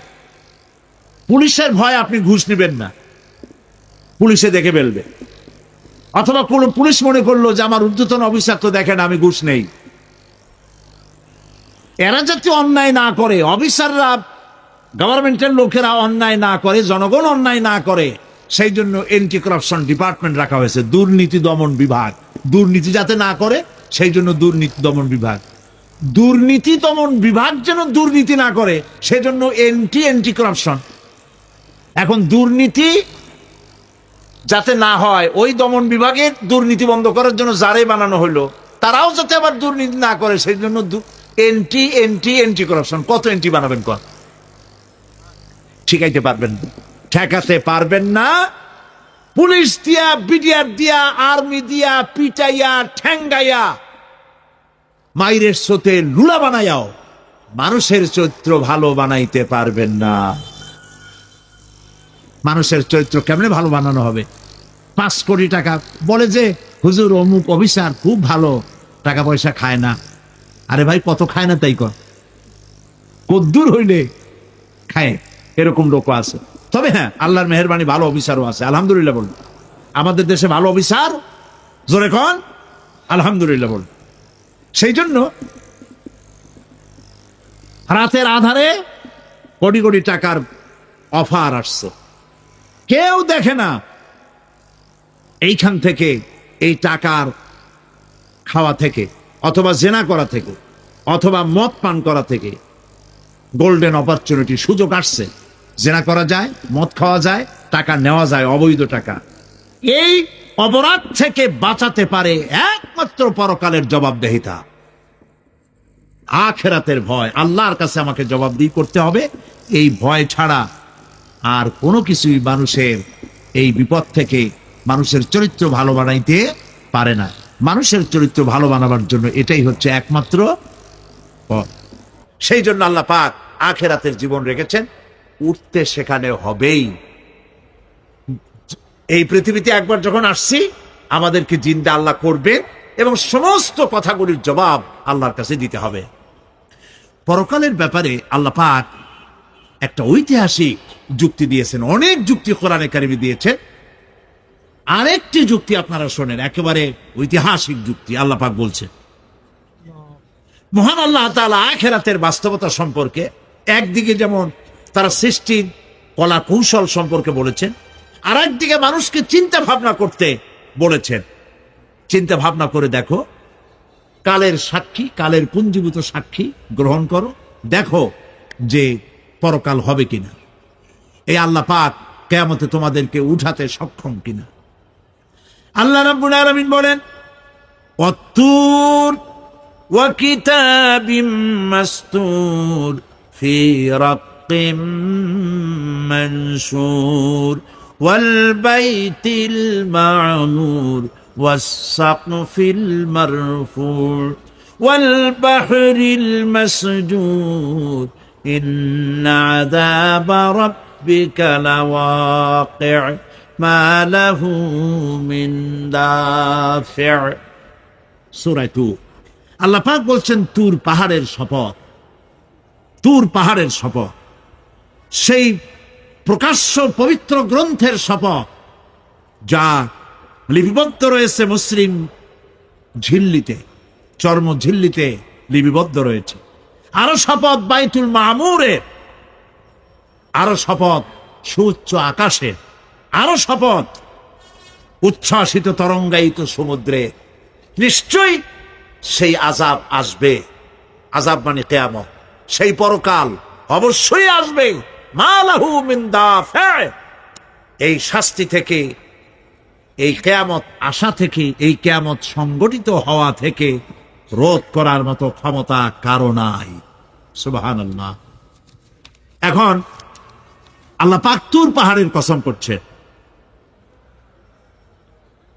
পুলিশের ভয় আপনি ঘুষ নেবেন না, পুলিশে দেখে ফেলবে। অথবা কোন পুলিশ মনে করলো যে আমার ঊর্ধ্বতন অফিসার তো দেখেন আমি ঘুষ নেই। এরা যাতে অন্যায় না করে, অফিসাররা, গভর্নমেন্টের লোকেরা অন্যায় না করে, জনগণ অন্যায় না করে, সেই জন্য এন্টি করাপশন ডিপার্টমেন্ট রাখা হয়েছে, দুর্নীতি দমন বিভাগ। দুর্নীতি যাতে না করে সেই জন্য দুর্নীতি দমন বিভাগ। দুর্নীতি দমন বিভাগ যেন দুর্নীতি না করে সেজন্য এন্টি করাপশন। এখন দুর্নীতি যাতে না হয়, ওই দমন বিভাগের দুর্নীতি বন্ধ করার জন্য যারে বানানো হলো, তারাও যাতে আবার দুর্নীতি না করে সেই জন্য এন্টি করাপশন। কত এন্টি বানাবেন? কর শিখাইতে পারবেন না, ঠেকাতে পারবেন না। পুলিশ দিয়া, বিডিআর দিয়া, আর্মি দিয়া পিটাইয়া, ঠ্যাঙ্গাইয়া, মাইরের স্রোতে লুলা বানাইয়াও মানুষের চরিত্র ভালো বানাইতে পারবেন না। মানুষের চরিত্র কেমনে ভালো বানানো হবে? 5 কোটি টাকা বলে যে হুজুর অমুক অফিসার খুব ভালো, টাকা পয়সা খায় না। আরে ভাই, কত খায় না তাই কর, কদ্দুর হইলে খায়, এরকম লোক আছে। তবে হ্যাঁ, আল্লাহর মেহেরবানি, ভালো অফিসারও আছে, আলহামদুলিল্লাহ বলুন। আমাদের দেশে ভালো অফিসার, জোরে কন আলহামদুলিল্লাহ বলুন। সেই জন্য রাতের আধারে কোটি কোটি টাকার অফার আসছে, কেউ দেখে না। এইখান থেকে, এই টাকার খাওয়া থেকে, অথবা জেনা করা থেকে, অথবা মদ পান করা থেকে গোল্ডেন অপরচুনিটি, সুযোগ আসছে। জেনা করা যায়, মদ খাওয়া যায়, টাকা নেওয়া যায়, অবৈধ টাকা। এই অপরাধ থেকে বাঁচাতে পারে একমাত্র পরকালের জবাবদেহিতা, আখিরাতের ভয়। আল্লাহর কাছে আমাকে জবাবদিহি করতে হবে, এই ভয় ছাড়া আর কোনো কিছুই মানুষের এই বিপদ থেকে মানুষের চরিত্র ভালো বানাইতে পারে না। মানুষের চরিত্র ভালো বানাবার জন্য এটাই হচ্ছে একমাত্র পথ। সেই জন্য আল্লাহ পাক আখিরাতের জীবন রেখেছেন, উঠতে সেখানে হবেই। এই পৃথিবীতে একবার যখন আসছি, আমাদেরকে জিন্দা আল্লাহ করবে এবং সমস্ত কথাগুলির জবাব আল্লাহর কাছে দিতে হবে। পরকালের ব্যাপারে আল্লাহ পাক একটা ঐতিহাসিক যুক্তি দিয়েছেন, অনেক যুক্তি কোরআনে কারিমে দিয়েছেন। আরেকটি যুক্তি আপনারা শোনেন, একেবারে ঐতিহাসিক যুক্তি। আল্লাহ পাক বলছে, মহান আল্লাহ তাআলা আখিরাতের বাস্তবতা সম্পর্কে একদিকে যেমন তারা সৃষ্টির কলা কৌশল সম্পর্কে বলেছেন, আর একদিকে মানুষকে চিন্তা ভাবনা করতে বলেছেন। চিন্তা ভাবনা করে দেখো, কালের সাক্ষী, কালের পুঞ্জীভূত সাক্ষী গ্রহণ করো, দেখো যে পরকাল হবে কিনা, এই আল্লাহ পাক কিয়ামতে তোমাদেরকে উঠাতে সক্ষম কিনা। আল্লাহ রাব্বুল আলামিন বলেন, ওয়াত্তুর ওয়া কিতাবিম মাসতুর ফি রাক্কিম মানশুর ওয়াল বাইতিল মা'মুর ওয়াস সাকফিল মারফুর ওয়াল বাহরিল মাসজুর ইন্না আযাবা রাব্বিকা লাওয়াকি' মা লাহু মিন দাফি'। সূরা তুর। আল্লাহ পাক বলছেন, তুর পাহাড়ের শপথ, তুর পাহাড়ের শপথ, সেই প্রকাশ্য পবিত্র গ্রন্থের শপথ যা লিপিবদ্ধ রয়েছে মুসলিম ঝিল্লিতে, চর্ম ঝিল্লিতে লিপিবদ্ধ রয়েছে। আরো শপথ বাইতুল মামুরের, আরো শপথ সুউচ্চ আকাশে, আরো শপথ উচ্ছ্বাসিত তরঙ্গায়িত সমুদ্রে। নিশ্চয়ই সেই আযাব আসবে, আযাব মানে কিয়ামত, সেই পরকাল অবশ্যই আসবে। মা লাহু মিন দাফি', এই শাস্তি থেকে, এই কিয়ামত আসা থেকে, এই কিয়ামত সংগঠিত হওয়া থেকে রোধ করার মতো ক্ষমতা কারো নাই। সুবহানাল্লাহ। এখন আল্লাহ পাক তুর পাহাড়ের কসম করছেন।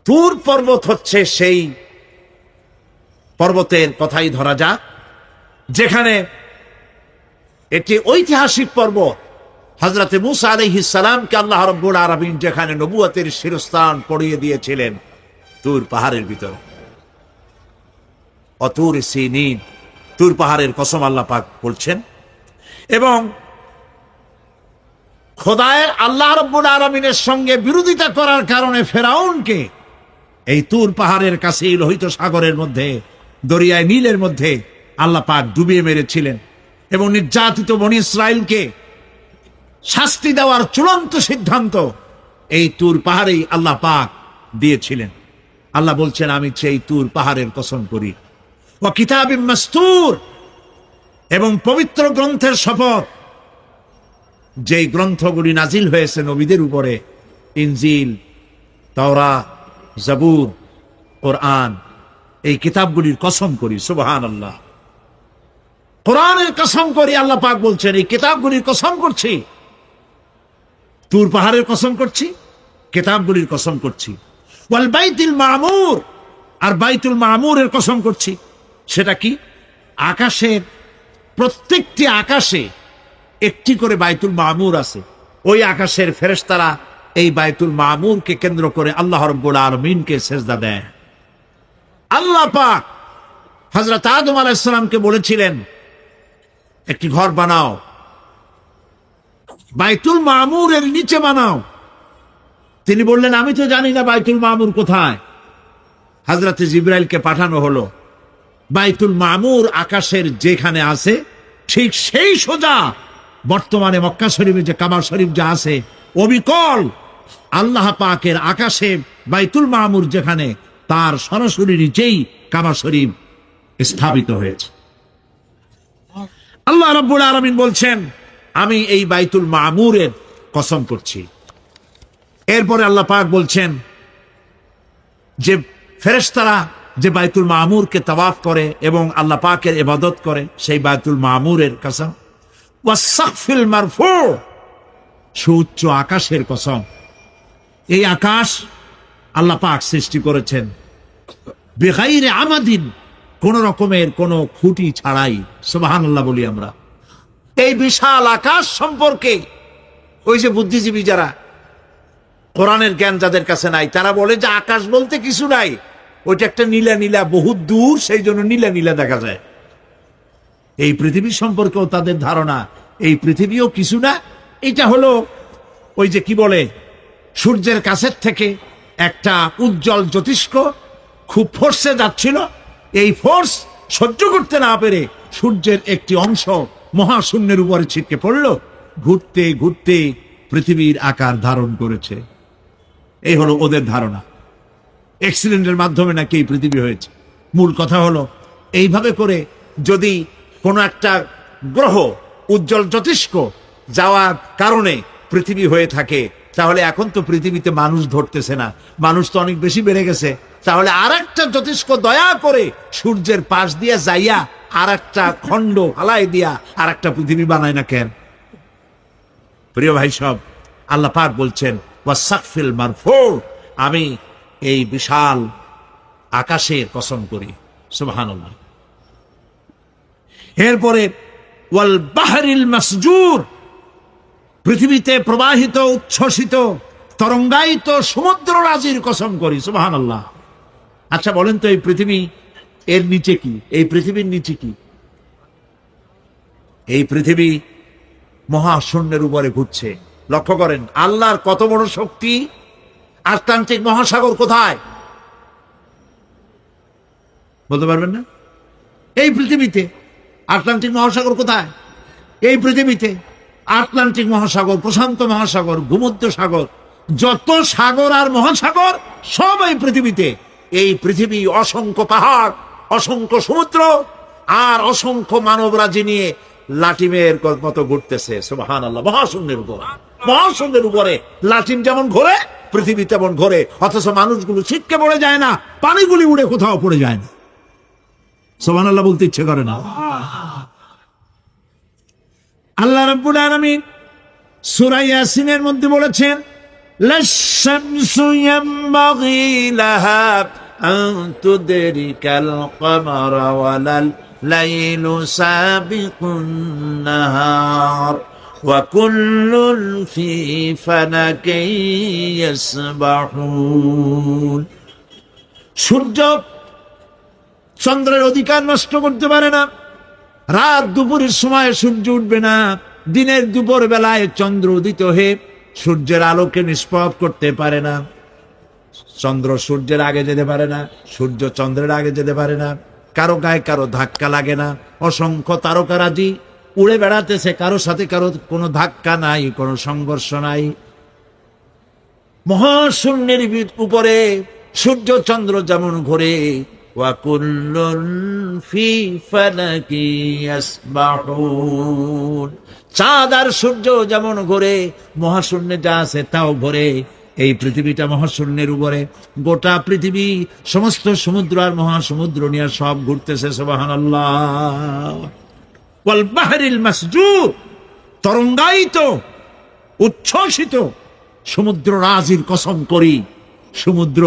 তুর পর্বত হচ্ছে সেই পর্বতের কথাই ধরা যাক, যেখানে একটি ঐতিহাসিক পর্বত, হযরতে মূসা আলাইহিস সালামকে আল্লাহ রাব্বুল আলামিন যেখানে নবুয়তের শিরস্থান পড়িয়ে দিয়েছিলেন, তুর পাহাড়ের ভিতরে। অতুর সিনিন, তুর পাহাড়ের কসম আল্লাহ পাক বলছেন। এবং খোদায়ের আল্লাহ রাব্বুল আলামিনের সঙ্গে বিরোধিতা করার কারণে ফেরাউনকে এই তুর পাহাড়ের কাছে লোহিত সাগরের মধ্যে, দরিয়ায় নীলের মধ্যে আল্লাহ পাক ডুবিয়ে মেরেছিলেন। এবং নির্যাতিত বনী ইসরাইলকে শাস্তি দেওয়ার চূড়ান্ত সিদ্ধান্ত এই তুর পাহাড়েই আল্লাহ পাক দিয়েছিলেন। আল্লাহ বলছেন, আমি সেই তুর পাহাড়ের কসম করি। ওয়া কিতাবিম মাসতুর, এবং পবিত্র গ্রন্থের শপথ, যেই গ্রন্থগুলি নাজিল হয়েছে নবীদের উপরে, ইনজিল, তাওরাত, জাবুর, কোরআন, এই কিতাবগুলির কসম করি। সুবহানাল্লাহ। কোরআনের কসম করি, আল্লাহ পাক বলছেন, এই কিতাবগুলির কসম করছি। তুর পাহাড়ের কসম করছি, কিতাবগুলির কসম করছি। ওয়াল বাইতুল মামুর, আর বাইতুল মামুরের কসম করছি। সেটা কি? আকাশের প্রত্যেকটি আকাশে একটি করে বাইতুল মামুর আছে। ওই আকাশের ফেরেশতারা এই বাইতুল মামুরকে কেন্দ্র করে আল্লাহ রাব্বুল আলামিনকে সিজদা দেয়। আল্লাহ পাক হযরত আদম আলাইহিস সালামকে বলেছিলেন, একটি ঘর বানাও, বাইতুল মামুরের নিচে বানাও। তিনি বললেন, আমি তো জানি না বাইতুল মামুর কোথায়। হযরতে জিবরাইলকে পাঠানো হলো। বাইতুল মামুর আকাশের যেখানে আছে, ঠিক সেই সোজা বর্তমানে মক্কা শরীফে যে কাবা শরীফ যা আছে, অবিকল আল্লাহ পাকের আকাশে বাইতুল মামুর যেখানে, তার সরাসরি নিচেই কাবা শরীফ স্থাপিত হয়েছে। আল্লাহ রাব্বুল আলামিন বলছেন, আমি এই বাইতুল মামুরের কসম করছি। এরপরে আল্লাহ পাক বলছেন যে ফেরেশতারা যে বাইতুল মামুরকে তাওয়াফ করে এবং আল্লাহ পাকের ইবাদত করে, সেই বাইতুল মামুরের কসম। ওয়াস সাকফিল মারফু, সুউচ্চ আকাশের কসম। এই আকাশ আল্লাহ পাক সৃষ্টি করেছেন বিগাইরে আমাদিন, কোন রকমের কোন খুঁটি ছাড়াই। সুবহানাল্লাহ বলি আমরা। এই বিশাল আকাশ সম্পর্কে ওই যে বুদ্ধিজীবী যারা, কোরআনের জ্ঞান যাদের কাছে নাই, তারা বলে যে আকাশ বলতে কিছু নাই, ওইটা একটা নীলা নীলা, বহুত দূর, সেই জন্য নীলা নীলা দেখা যায়। এই পৃথিবী সম্পর্কেও তাদের ধারণা, এই পৃথিবীও কিছু না, এটা হলো ওই যে কি বলে, সূর্যের কাছের থেকে একটা উজ্জ্বল জ্যোতিষ্ক খুব ফোর্সে যাচ্ছিল, এই ফোর্স সহ্য করতে না পেরে সূর্যের একটি অংশ মহাশূন্যের উপরে ছিটকে পড়ল, ঘুরতে ঘুরতে পৃথিবীর আকার ধারণ করেছে। এই হলো ওদের ধারণা, অ্যাক্সিডেন্টের মাধ্যমে নাকি এই পৃথিবী হয়েছে। মূল কথা হলো এইভাবে করে যদি কোনো একটা গ্রহ উজ্জ্বল জ্যোতিষ্ক যাওয়ার কারণে পৃথিবী হয়ে থাকে, তাহলে এখন তো পৃথিবীতে মানুষ ধরতেছে না, মানুষ তো অনেক বেশি বেড়ে গেছে। তাহলে আর একটা জ্যোতিষ্ক দয়া করে সূর্যের পাশ দিয়া যাইয়া আর একটা খণ্ড হালাই দিয়া আর একটা পৃথিবী বানায় না কেন? প্রিয় ভাই সব, আল্লাহ পাক বলছেন ওয়াসাকফিল মারফু, আমি এই বিশাল আকাশের কসম করি। সুবহানাল্লাহ। এরপরে ওয়াল বাহরিল মাসজুর, পৃথিবীতে প্রবাহিত উচ্ছ্বসিত তরঙ্গায়িত সমুদ্র রাজির কসম করি। সুবহানাল্লাহ। আচ্ছা বলেন তো, এই পৃথিবী এর নিচে কি? এই পৃথিবীর নিচে কি? এই পৃথিবী মহাশূন্যের উপরে ঘুরছে। লক্ষ্য করেন আল্লাহর কত বড় শক্তি। আটলান্টিক মহাসাগর কোথায় বলতে পারবেন না? এই পৃথিবীতে। আটলান্টিক মহাসাগর কোথায়? এই পৃথিবীতে। আটলান্টিক মহাসাগর, প্রশান্ত মহাসাগর, ভূমধ্য সাগর, যত সাগর আর মহাসাগর সব এই পৃথিবীতে। এই পৃথিবী অসংখ্য পাহাড়, অসংখ্য সমুদ্র আর অসংখ্য মানবরাজি নিয়ে লাটিমের মতো ঘুরতেছে। সুবহানাল্লাহ। মহাশূন্যের উপর, মহাশূন্যের উপরে লাটিম যেমন ঘোরে, পৃথিবী তেমন ঘোরে, অথচ মানুষগুলো ছিটকে পড়ে যায় না, পানিগুলি উড়ে কোথাও পড়ে যায় না। সুবহানাল্লাহ বলতে ইচ্ছে করে না। আল্লাহ রাব্বুল আলামিন সূরা ইয়াসিনের মধ্যে বলেছেন লাশ-শামসু ইয়ানবাগি লাহা আন তুদরিকাল কমারা ওয়ালাল লাইলু সাবিকুন নাহার ওয়া কুল্লুন ফি ফালাকিন ইয়াসবাহুন। সূর্য চন্দ্রের অধিকার নষ্ট করতে পারে না। রাত দুপুরের সময় সূর্য উঠবে না, দিনের দুপুর বেলায় চন্দ্র উদিত হয়ে সূর্যের আলোকে নিষ্প্রভ করতে পারে না। চন্দ্র সূর্যের আগে যেতে পারে না, সূর্য চন্দ্রের আগে যেতে পারে না, কারো গায়ে কারো ধাক্কা লাগে না। অসংখ্য তারকারাজি উড়ে বেড়াতেছে, কারো সাথে কারো কোনো ধাক্কা নাই, কোনো সংঘর্ষ নাই। মহাশূন্যের উপরে সূর্য চন্দ্র যেমন ঘোরে, ওয়া কুল্লুন ফি ফালাকি ইয়াসবাহুন, চাঁদ আর সূর্য যেমন ঘোরে, মহাশূন্যে যা আছে তাও ঘোরে। এই পৃথিবীটা মহাশূন্যের উপরে, গোটা পৃথিবী, সমস্ত সমুদ্র আর মহাসমুদ্র নিয়ে সব ঘুরতেছে। সুবহানাল্লাহ। ওয়াল বাহরিল মাসজুর, তরঙ্গায়িত উচ্ছ্বসিত সমুদ্র রাজির কসম করি। সমুদ্র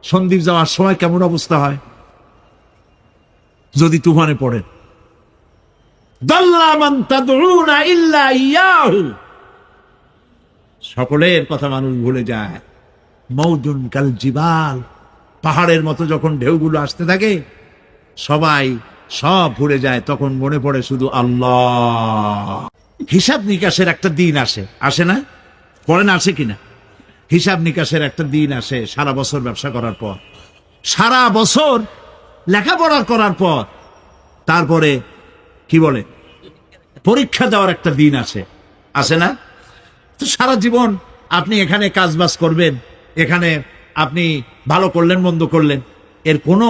সন্দ্বীপ যাওয়ার সময় কেমন অবস্থা হয় যদি তুফানে পড়েন? দাল্লা মান তাদউনা ইল্লা ইয়াহু, সকলের কথা মানুষ ভুলে যায়। মৌজুন কাল জিবাল, পাহাড়ের মতো যখন ঢেউগুলো আসতে থাকে সবাই সব ভুলে যায়, তখন মনে পড়ে শুধু আল্লাহ। হিসাব নিকাশের একটা দিন আসে, আসে না? পড়েন আসে কিনা? হিসাব নিকাশের একটা দিন আসে সারা বছর ব্যবসা করার পর, সারা বছর লেখাপড়া করার পর, তারপরে কি বলে পরীক্ষা দেওয়ার একটা দিন আসে, আসে না? তো সারা জীবন আপনি এখানে কাজবাজ করবেন, এখানে আপনি ভালো করলেন মন্দ করলেন, এর কোনো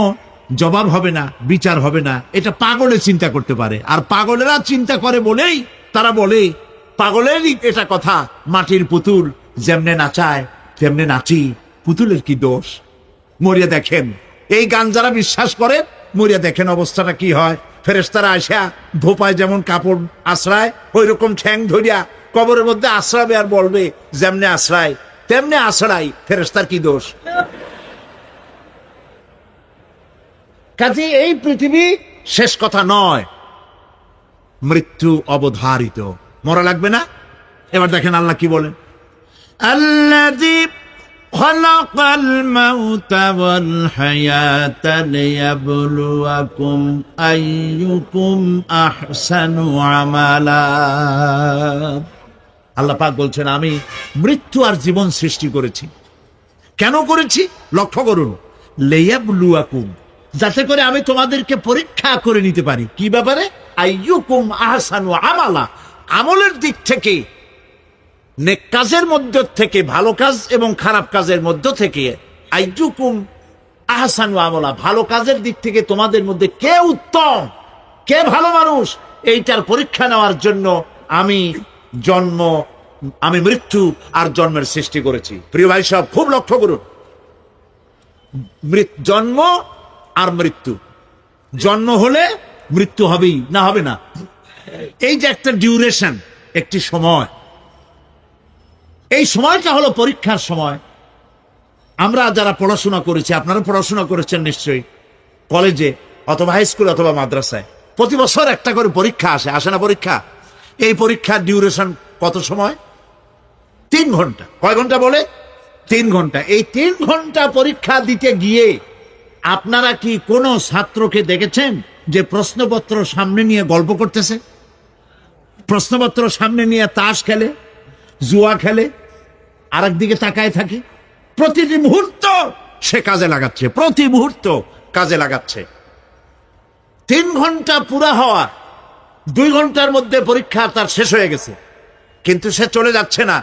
জবাব হবে না, বিচার হবে না। এটা পাগলে চিন্তা করতে পারে, আর পাগলেরা চিন্তা করে বলেই তারা বলে, পাগলেরই এটা কথা, মাটির পুতুল যেমনে নাচায় তেমনে নাচি, পুতুলের কি দোষ? মরিয়া দেখেন, এই গান যারা বিশ্বাস করে মরিয়া দেখেন অবস্থাটা কি হয়। ফেরেশতারা আসা ধোপায় যেমন কাপড় আশ্রায়, ওই রকম ঠ্যাং ধরিয়া কবরের মধ্যে আশ্রাবে আর বলবে যেমনে আশ্রায় তেমনে আশ্রাই, ফেরেশতার কি দোষ? কাজে এই পৃথিবী শেষ কথা নয়, মৃত্যু অবধারিত, মরা লাগবে না। এবার দেখেন আল্লাহ কি বলেন, আল্লাযী খালাকাল মাউতা ওয়াল হায়াতা লিয়াবলুয়াকুম আইয়ুকুম আহসানু আমালা। আল্লাহ পাক বলছেন আমি মৃত্যু আর জীবন সৃষ্টি করেছি। কেন করেছি লক্ষ্য করুন, লিয়াবলুয়াকুম, যাতে করে আমি তোমাদেরকে পরীক্ষা করে নিতে পারি। কি ব্যাপারে? আইয়ুকুম আহসানু আমালা, আমলের দিক থেকে, নেক কাজের মধ্য থেকে, ভালো কাজ এবং খারাপ কাজের মধ্য থেকে, আইয়ুকুম আহসানু আমলা, ভালো কাজের দিক থেকে তোমাদের মধ্যে কে উত্তম, কে ভালো মানুষ, এইটার পরীক্ষা নেওয়ার জন্য আমি মৃত্যু আর জন্মের সৃষ্টি করেছি। প্রিয় ভাই সব খুব লক্ষ্য করুন, জন্ম আর মৃত্যু, জন্ম হলে মৃত্যু হবেই, না হবে না। এই যে একটা ডিউরেশন, একটি সময়, এই সময়টা হলো পরীক্ষার সময়। আমরা যারা পড়াশোনা করেছি, আপনারা পড়াশোনা করেছেন নিশ্চয়ই, কলেজে অথবা হাই স্কুল অথবা মাদ্রাসায় প্রতি বছর একটা করে পরীক্ষা আসে না পরীক্ষা? এই পরীক্ষার ডিউরেশন কত সময়? 3 ঘন্টা। কয় ঘন্টা বলে? 3 ঘন্টা। এই 3 ঘন্টা পরীক্ষা দিতে গিয়ে আপনারা কি কোনো ছাত্রকে দেখেছেন যে প্রশ্নপত্র সামনে নিয়ে গল্প করতেছে, প্রশ্নপত্র সামনে নিয়ে তাস খেলে, জুয়া খেলে, আরেক দিকে তাকায় থাকে? প্রতিটি মুহূর্ত সে কাজে লাগাচ্ছে, প্রতি মুহূর্ত কাজে লাগাচ্ছে। 3 ঘন্টা পুরা হওয়া, 2 ঘন্টার মধ্যে পরীক্ষা তার শেষ হয়ে গেছে, কিন্তু সে চলে যাচ্ছে না,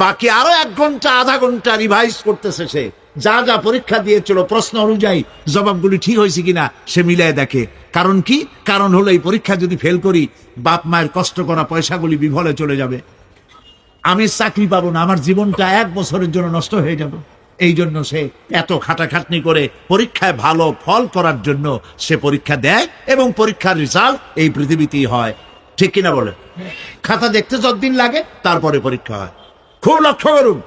বাকি আরো 1 ঘন্টা আধা ঘন্টা রিভাইজ করতেছে। সে যা যা পরীক্ষা দিয়েছিল প্রশ্ন অনুযায়ী জবাবগুলি ঠিক হয়েছে কিনা সে মিলায় দেখে। কারণ কি? কারণ হলো এই পরীক্ষা যদি ফেল করি, বাপ মায়ের কষ্ট করা পয়সাগুলি বিফলে চলে যাবে, আমি চাকরি পাবো না, আমার জীবনটা 1 বছরের জন্য নষ্ট হয়ে যাবে। এই জন্য সে এত খাটাখাটনি করে পরীক্ষায় ভালো ফল করার জন্য সে পরীক্ষা দেয়, এবং পরীক্ষার রেজাল্ট এই পৃথিবীতেই হয়। ঠিক কিনা বলে? খাতা দেখতে যতদিন লাগে তারপরে পরীক্ষা হয়। খুব লক্ষ্য করুন,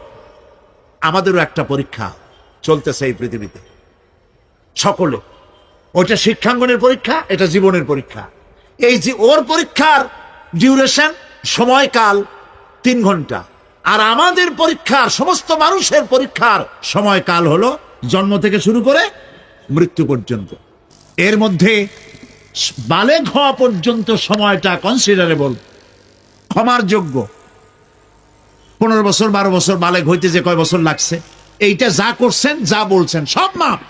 আমাদেরও একটা পরীক্ষা চলতেছে এই পৃথিবীতে, সকলে। ওটা শিক্ষাঙ্গনের পরীক্ষা, এটা জীবনের পরীক্ষা। এই যে ওর পরীক্ষার ডিউরেশন, সময়কাল 3 ঘন্টা, আর আমাদের পরীক্ষার, সমস্ত মানুষের পরীক্ষার সময়কাল হলো জন্ম থেকে শুরু করে মৃত্যু পর্যন্ত। এর মধ্যে বালেগ হওয়া পর্যন্ত সময়টা কনসিডারেবল, ক্ষমার যোগ্য। 15 বছর 12 বছর বালেগ হইতে যে কয় বছর লাগছে, এইটা যা করছেন যা বলছেন সব মাপ।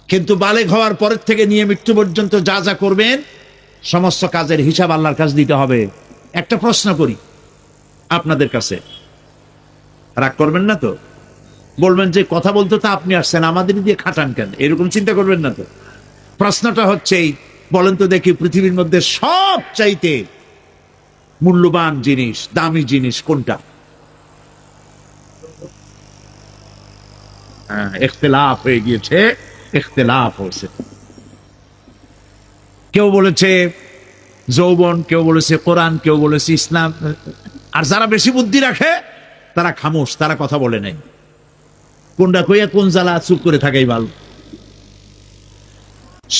কিন্তু বালেগ হওয়ার পরের থেকে নিয়ে মৃত্যু পর্যন্ত যা যা করবেন সমস্ত কাজের হিসাব আল্লাহর কাছে দিতে হবে। একটা প্রশ্ন করি আপনাদের কাছে, রাগ করবেন না তো? বলবেন যে কথা বলতে তো আপনি আসছেন, আমাদের দিয়ে খাটান কেন, এরকম চিন্তা করবেন না তো? প্রশ্নটা হচ্ছে এই, বলেন তো দেখি, পৃথিবীর মধ্যে সব চাইতে মূল্যবান জিনিস, দামি জিনিস কোনটা? ইখতিলাফ হয়ে গিয়েছে, ইখতিলাফ হয়েছে। কেউ বলেছে যৌবন, কেউ বলেছে কোরআন, কেউ বলেছে ইসলাম। আর যারা বেশি বুদ্ধি রাখে তারা খামোশ, তারা কথা বলে নাই। কোনটা কইয়া কোন জ্বালা চুপ করে থাকাই ভালো।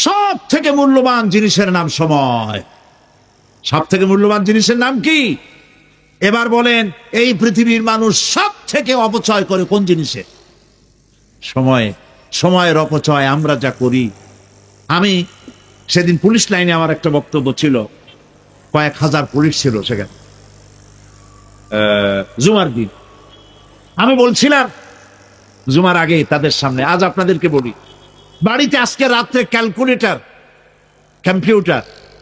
সব থেকে মূল্যবান জিনিসের নাম সময়। সব থেকে মূল্যবান জিনিসের নাম কি? এবার বলেন, এই পৃথিবীর মানুষ সব থেকে অপচয় করে কোন জিনিসে? সময়ে। সময়ের অপচয় আমরা যা করি। আমি সেদিন পুলিশ লাইনে আমার একটা বক্তব্য ছিল, কয়েক হাজার পুলিশ ছিল সেখানে, জুমার দিন। আমি বলছিলাম জুমার আগে তাদের সামনে, আজ আপনাদেরকে বলি, বাড়িতে আজকে রাত্রে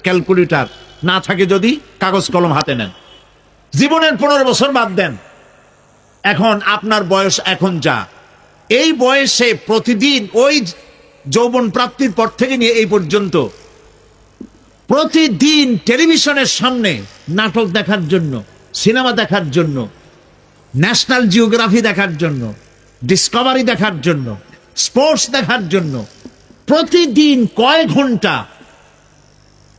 ক্যালকুলেটর না থাকে, যদি কাগজ কলম হাতে নেন, জীবনের 15 বছর বাদ দেন, এখন আপনার বয়স এখন যা, এই বয়সে প্রতিদিন ওই যৌবন প্রাপ্তির পর থেকে নিয়ে এই পর্যন্ত প্রতিদিন টেলিভিশনের সামনে নাটক দেখার জন্য, সিনেমা দেখার জন্য, ন্যাশনাল জিওগ্রাফি দেখার জন্য, ডিসকভারি দেখার জন্য, স্পোর্টস দেখার জন্য প্রতিদিন কয় ঘন্টা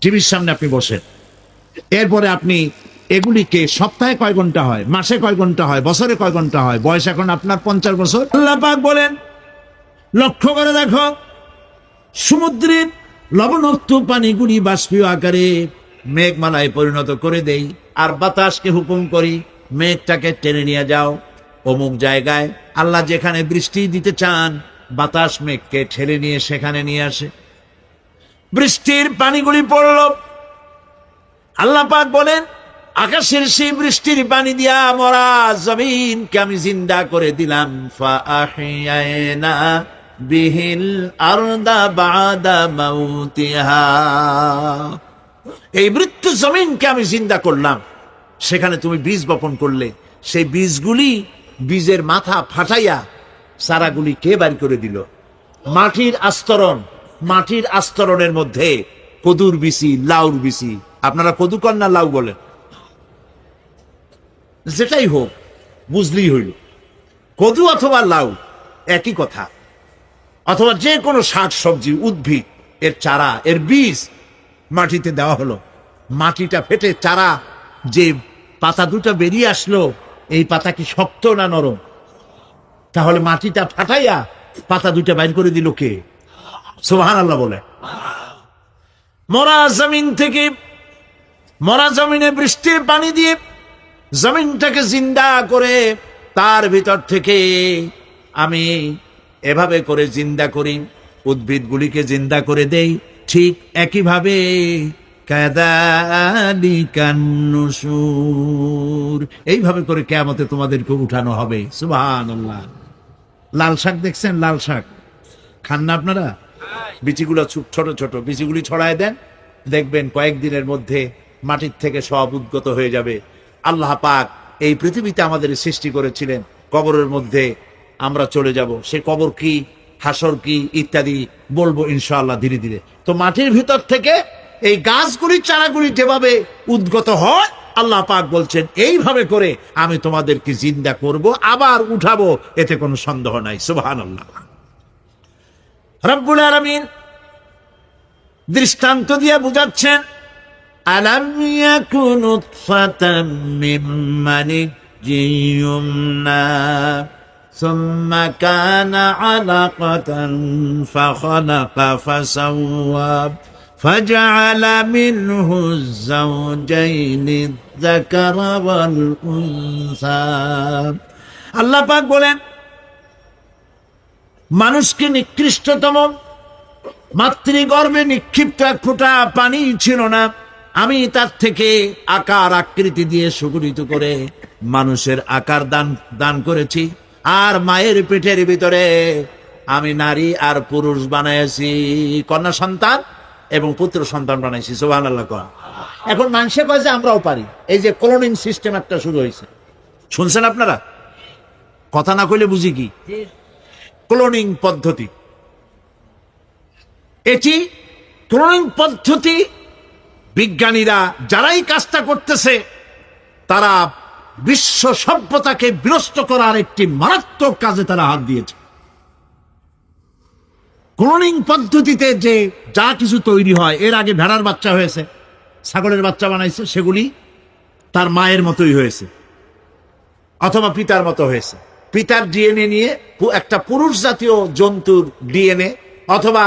টিভির সামনে আপনি বসেন। এরপরে আপনি এগুলিকে সপ্তাহে কয় ঘন্টা হয়, মাসে কয় ঘন্টা হয়, বছরে কয় ঘন্টা হয়, বয়স এখন আপনার 50 বছর। আল্লাহ পাক বলেন, লক্ষ্য করে দেখো, সমুদ্রের লবণাক্ত পানিগুলি বাষ্পীয় আকারে মেঘমালায় পরিণত করে দেই, আর বাতাসকে হুকুম করি মেঘটাকে টেনে নিয়ে যাও অমুক জায়গায়। আল্লাহ যেখানে বৃষ্টি দিতে চান, বাতাস মেঘকে ঠেলে নিয়ে সেখানে নিয়ে আসে, বৃষ্টির পানিগুলি পড়ল। আল্লাহ পাক বলেন, আকাশের সেই বৃষ্টির পানি দিয়া মরা জমিনকে আমি জিন্দা করে দিলাম। ফাআহইয়ানা বিহিল আরদা বাদা মাউতিহা, এই মৃত্যু জমিনকে আমি জিন্দা করলাম। সেখানে তুমি বীজ বপন করলে, সেই বীজগুলি, বীজের মাথা ফাটাইয়া চারাগুলি কে বাড়ি করে দিল? মাটির আস্তরণ, মাটির আস্তরণের মধ্যে কদুর বিচি, লাউর বিচি, আপনারা কদু কর না লাউ বলেন, যেটাই হোক বুঝলেই হইল, কদু অথবা লাউ একই কথা, অথবা যে কোনো শাক সবজি, উদ্ভিদ, এর চারা, এর বীজ মাটিতে দেওয়া হলো। মাটিটা ফেটে চারা, যে পাতা দুটো বেরিয়ে আসলো, এই পাতা কি শক্ত না নরম? তাহলে মাটিটা ফাটাইয়া পাতা দুটো বাইর করে দিল কে? সুবহানাল্লাহ বলে। মরা জমিন থেকে, মরা জমিনে বৃষ্টির পানি দিয়ে জমিনটাকে জিন্দা করে তার ভিতর থেকে আমি এভাবে করে জিন্দা করি, উদ্ভিদগুলিকে জিন্দা করে দেই। ঠিক একইভাবে কাযালিকান নুশুর, এইভাবে করে কিয়ামতে তোমাদেরকে উঠানো হবে। সুবহানাল্লাহ। লাল শাক দেখছেন? লাল শাক খান না আপনারা? বিচিগুলো ছোট ছোট, বিচিগুলি ছড়ায় দেন, দেখবেন কয়েকদিনের মধ্যে মাটির থেকে সব উদ্গত হয়ে যাবে। আল্লাহ পাক এই পৃথিবীতে আমাদের সৃষ্টি করেছিলেন, কবরের মধ্যে আমরা চলে যাব। সে কবর কি, হাসর কি, ইত্যাদি বলবো ইনশাআল্লাহ ধীরে ধীরে। তো মাটির ভিতর থেকে এই গাছগুলি, চারাগুলি যেভাবে উদ্গত হয়, আল্লাহ পাক বলছেন এইভাবে করে আমি তোমাদেরকে জিন্দা করব, আবার উঠাবো, এতে কোনো সন্দেহ নাই। সুবহানাল্লাহ। রব্বুল আলামিন দৃষ্টান্ত দিয়ে বুঝাচ্ছেন, আলাম ইয়াকুন নুতফাতাম মিন মানিয়্যিন ইউমনা সুম্মা কানা আলাকাতান ফাখালাকা ফাসাওয়া ফাজআলা মিনহু যাওজাইনি যাকারা ওয়াল উনসা। আল্লাহ পাক বলেন, মানুষকে নিকৃষ্টতম মাতৃগর্ভে নিক্ষিপ্ত এক ফোঁটা পানি ছিল না, আমি তার থেকে আকার আকৃতি দিয়ে সুগঠিত করে মানুষের আকার দান করেছি। আর মায়ের পেটের ভিতরে আমি নারী আর পুরুষ বানাইছি, কন্যা সন্তান এবং পুত্র সন্তান বানাইছি। সুবহানাল্লাহ। এখন মানুষে কয় যে আমরাও পারি। এই যে ক্লোনিং সিস্টেম একটা শুরু হয়েছে, শুনছেন আপনারা? কথা না কইলে বুঝি কি? ক্লোনিং পদ্ধতি। এটি ক্লোনিং পদ্ধতি, বিজ্ঞানীরা যারাই কাজটা করতেছে, তারা বিশ্ব সভ্যতাকে বিনষ্ট করার একটি মারাত্মক কাজে তারা হাত দিয়েছে। ক্লোনিং পদ্ধতিতে যে যা কিছু তৈরি হয়, এর আগে ভেড়ার বাচ্চা হয়েছে, ছাগলের বাচ্চা বানাইছে, সেগুলি তার মায়ের মতোই হয়েছে অথবা পিতার মতো হয়েছে। পিতার ডিএনএ নিয়ে একটা পুরুষ জাতীয় জন্তুর ডিএনএ অথবা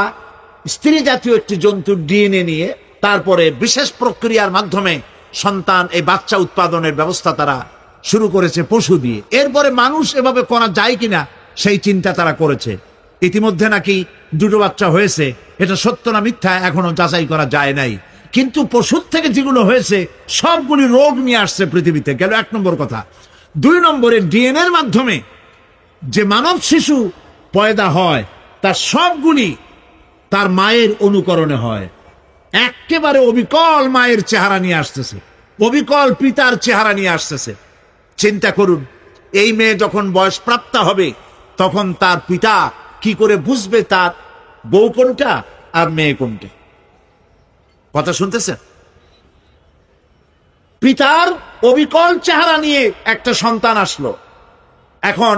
স্ত্রী জাতীয় একটি জন্তুর ডিএনএ নিয়ে তারপরে বিশেষ প্রক্রিয়ার মাধ্যমে সন্তান, এই বাচ্চা উৎপাদনের ব্যবস্থা তারা শুরু করেছে পশু দিয়ে। এরপরে মানুষ এভাবে করা যায় কিনা সেই চিন্তা তারা করেছে। ইতিমধ্যে নাকি দুটো বাচ্চা হয়েছে, এটা সত্য না মিথ্যা এখনো যাচাই করা যায় নাই। কিন্তু পশুর থেকে যেগুলো হয়েছে সবগুলি রোগ নিয়ে আসছে পৃথিবীতে, গেল এক নম্বর কথা। দুই নম্বরে ডিএনএর মাধ্যমে যে মানব শিশু পয়দা হয়, তার সবগুলি তার মায়ের অনুকরণে হয়। একেবারে অবিকল মায়ের চেহারা নিয়ে আসতেছে, অবিকল পিতার চেহারা নিয়ে আসতেছে। চিন্তা করুন, এই মেয়ে যখন বয়স প্রাপ্ত হবে, তখন তার পিতা কি করে বুঝবে তার বউ কোনটা আর মেয়ে কোনটা? কথা শুনতেছেন? পিতার অবিকল চেহারা নিয়ে একটা সন্তান আসলো, এখন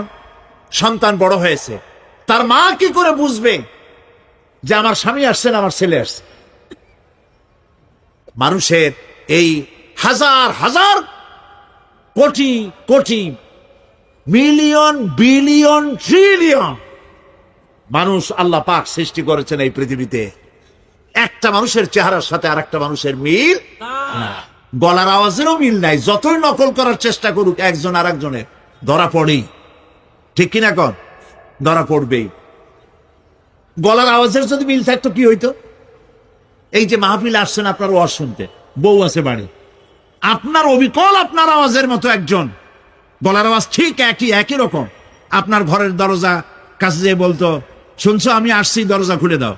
সন্তান বড় হয়েছে, তার মা কি করে বুঝবে যে আমার স্বামী আসছেন, আমার ছেলে আসছে? মানুষের এই হাজার হাজার crore crore million billion trillion মানুষ আল্লাহ পাক সৃষ্টি করেছেন এই পৃথিবীতে, একটা মানুষের চেহারার সাথে আর একটা মানুষের মিল না, গলার আওয়াজেরও মিল নাই। যতই নকল করার চেষ্টা করুক একজন আর একজনের, ধরা পড়েই। ঠিক কিনা কন? ধরা পড়বেই। গলার আওয়াজের যদি মিল থাকতো কি হইতো? এই যে মাহফিল আসছেন আপনার ওয়াজ শুনতে, বউ আছে বাড়ি, আপনার অবিকল আপনার আওয়াজের মতো একজন, গলার আওয়াজ ঠিক একই রকম, আপনার ঘরের দরজা কাছে যেয়ে বলতো, শুনছো আমি আসছি, দরজা খুলে দাও।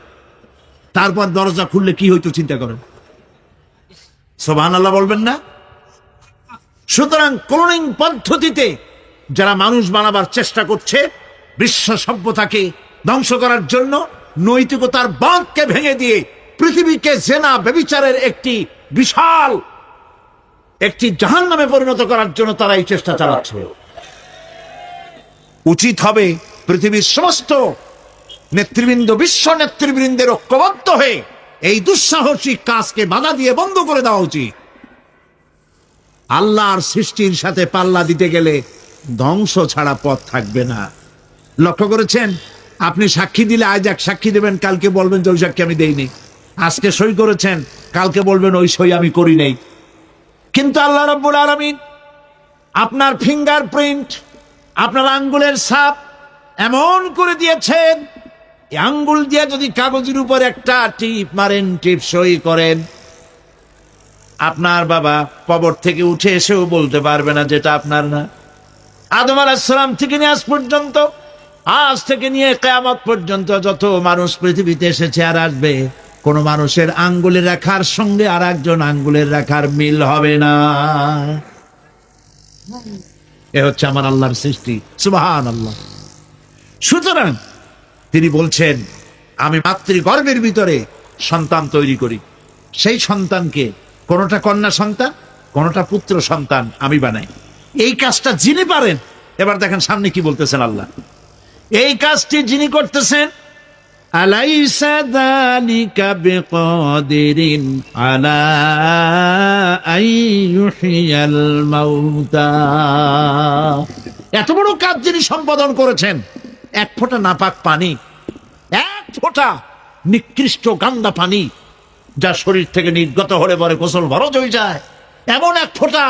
তারপর দরজা খুললে কি হইতো চিন্তা করেন। সুবহানাল্লাহ বলবেন না? সুতরাং ক্লোনিং পদ্ধতিতে যারা মানুষ বানাবার চেষ্টা করছে, বিশ্ব সভ্যতাকে ধ্বংস করার জন্য, নৈতিকতার বাঁধকে ভেঙে দিয়ে পৃথিবীকে জেনা ব্যভিচারের একটি বিশাল একটি জাহান্নামে পরিণত করার জন্য তারা এই চেষ্টা চালাচ্ছে। উচিত হবে পৃথিবীর সমস্ত নেতৃবৃন্দ, বিশ্ব নেতৃবৃন্দের ঐক্যবদ্ধ হয়ে এই দুঃসাহসিক কাজকে বাধা দিয়ে বন্ধ করে দেওয়া উচিত। আল্লাহর সৃষ্টির সাথে পাল্লা দিতে গেলে ধ্বংস ছাড়া পথ থাকবে না। লক্ষ্য করেছেন? আপনি সাক্ষী দিলে আজ এক সাক্ষী দেবেন, কালকে বলবেন যে ওই সাক্ষী আমি দেইনি। আজকে সই করেছেন, কালকে বলবেন ওই সই আমি করি নাই। কিন্তু আল্লাহ রাব্বুল আলামিন আপনার ফিঙ্গারপ্রিন্ট, আপনার আঙ্গুলের ছাপ এমন করে দিয়েছেন, এই আঙ্গুল দিয়ে যদি কাগজের উপর একটা টিপ মারেন, টিপ সই করেন, আপনার বাবা কবর থেকে উঠে এসেও বলতে পারবে না যেটা আপনার না। আদম আলাইহিস সালাম থেকে নিয়ে আজ পর্যন্ত, আজ থেকে নিয়ে কিয়ামত পর্যন্ত যত মানুষ পৃথিবীতে এসেছে আর আসবে, কোন মানুষের আঙ্গুলের রেখার সঙ্গে আর একজন আঙ্গুলের রেখার মিল হবে না। এ হচ্ছে আমার আল্লাহর সৃষ্টি, সুবহানাল্লাহ। সুতরাং তিনি বলছেন, আমি মাতৃগর্ভের ভিতরে সন্তান তৈরি করি, সেই সন্তানকে কোনটা কন্যা সন্তান, কোনটা পুত্র সন্তান আমি বানাই। এই কাজটা যিনি পারেন, এবার দেখেন সামনে কি বলতেছেন আল্লাহ। এই কাজটি যিনি করতেছেন, আলাইসা যালিকা বিকাদিরিন আলা আইয়ুহিয়াল মাউতা, এত বড় কাজ যিনি সম্পাদন করেছেন, এক ফোঁটা নাপাক পানি, এক ফোঁটা নিকৃষ্ট গান্দা পানি যা শরীর থেকে নির্গত হলে পরে গোসল ফরজ হয়ে যায়, এমন এক ফোঁটা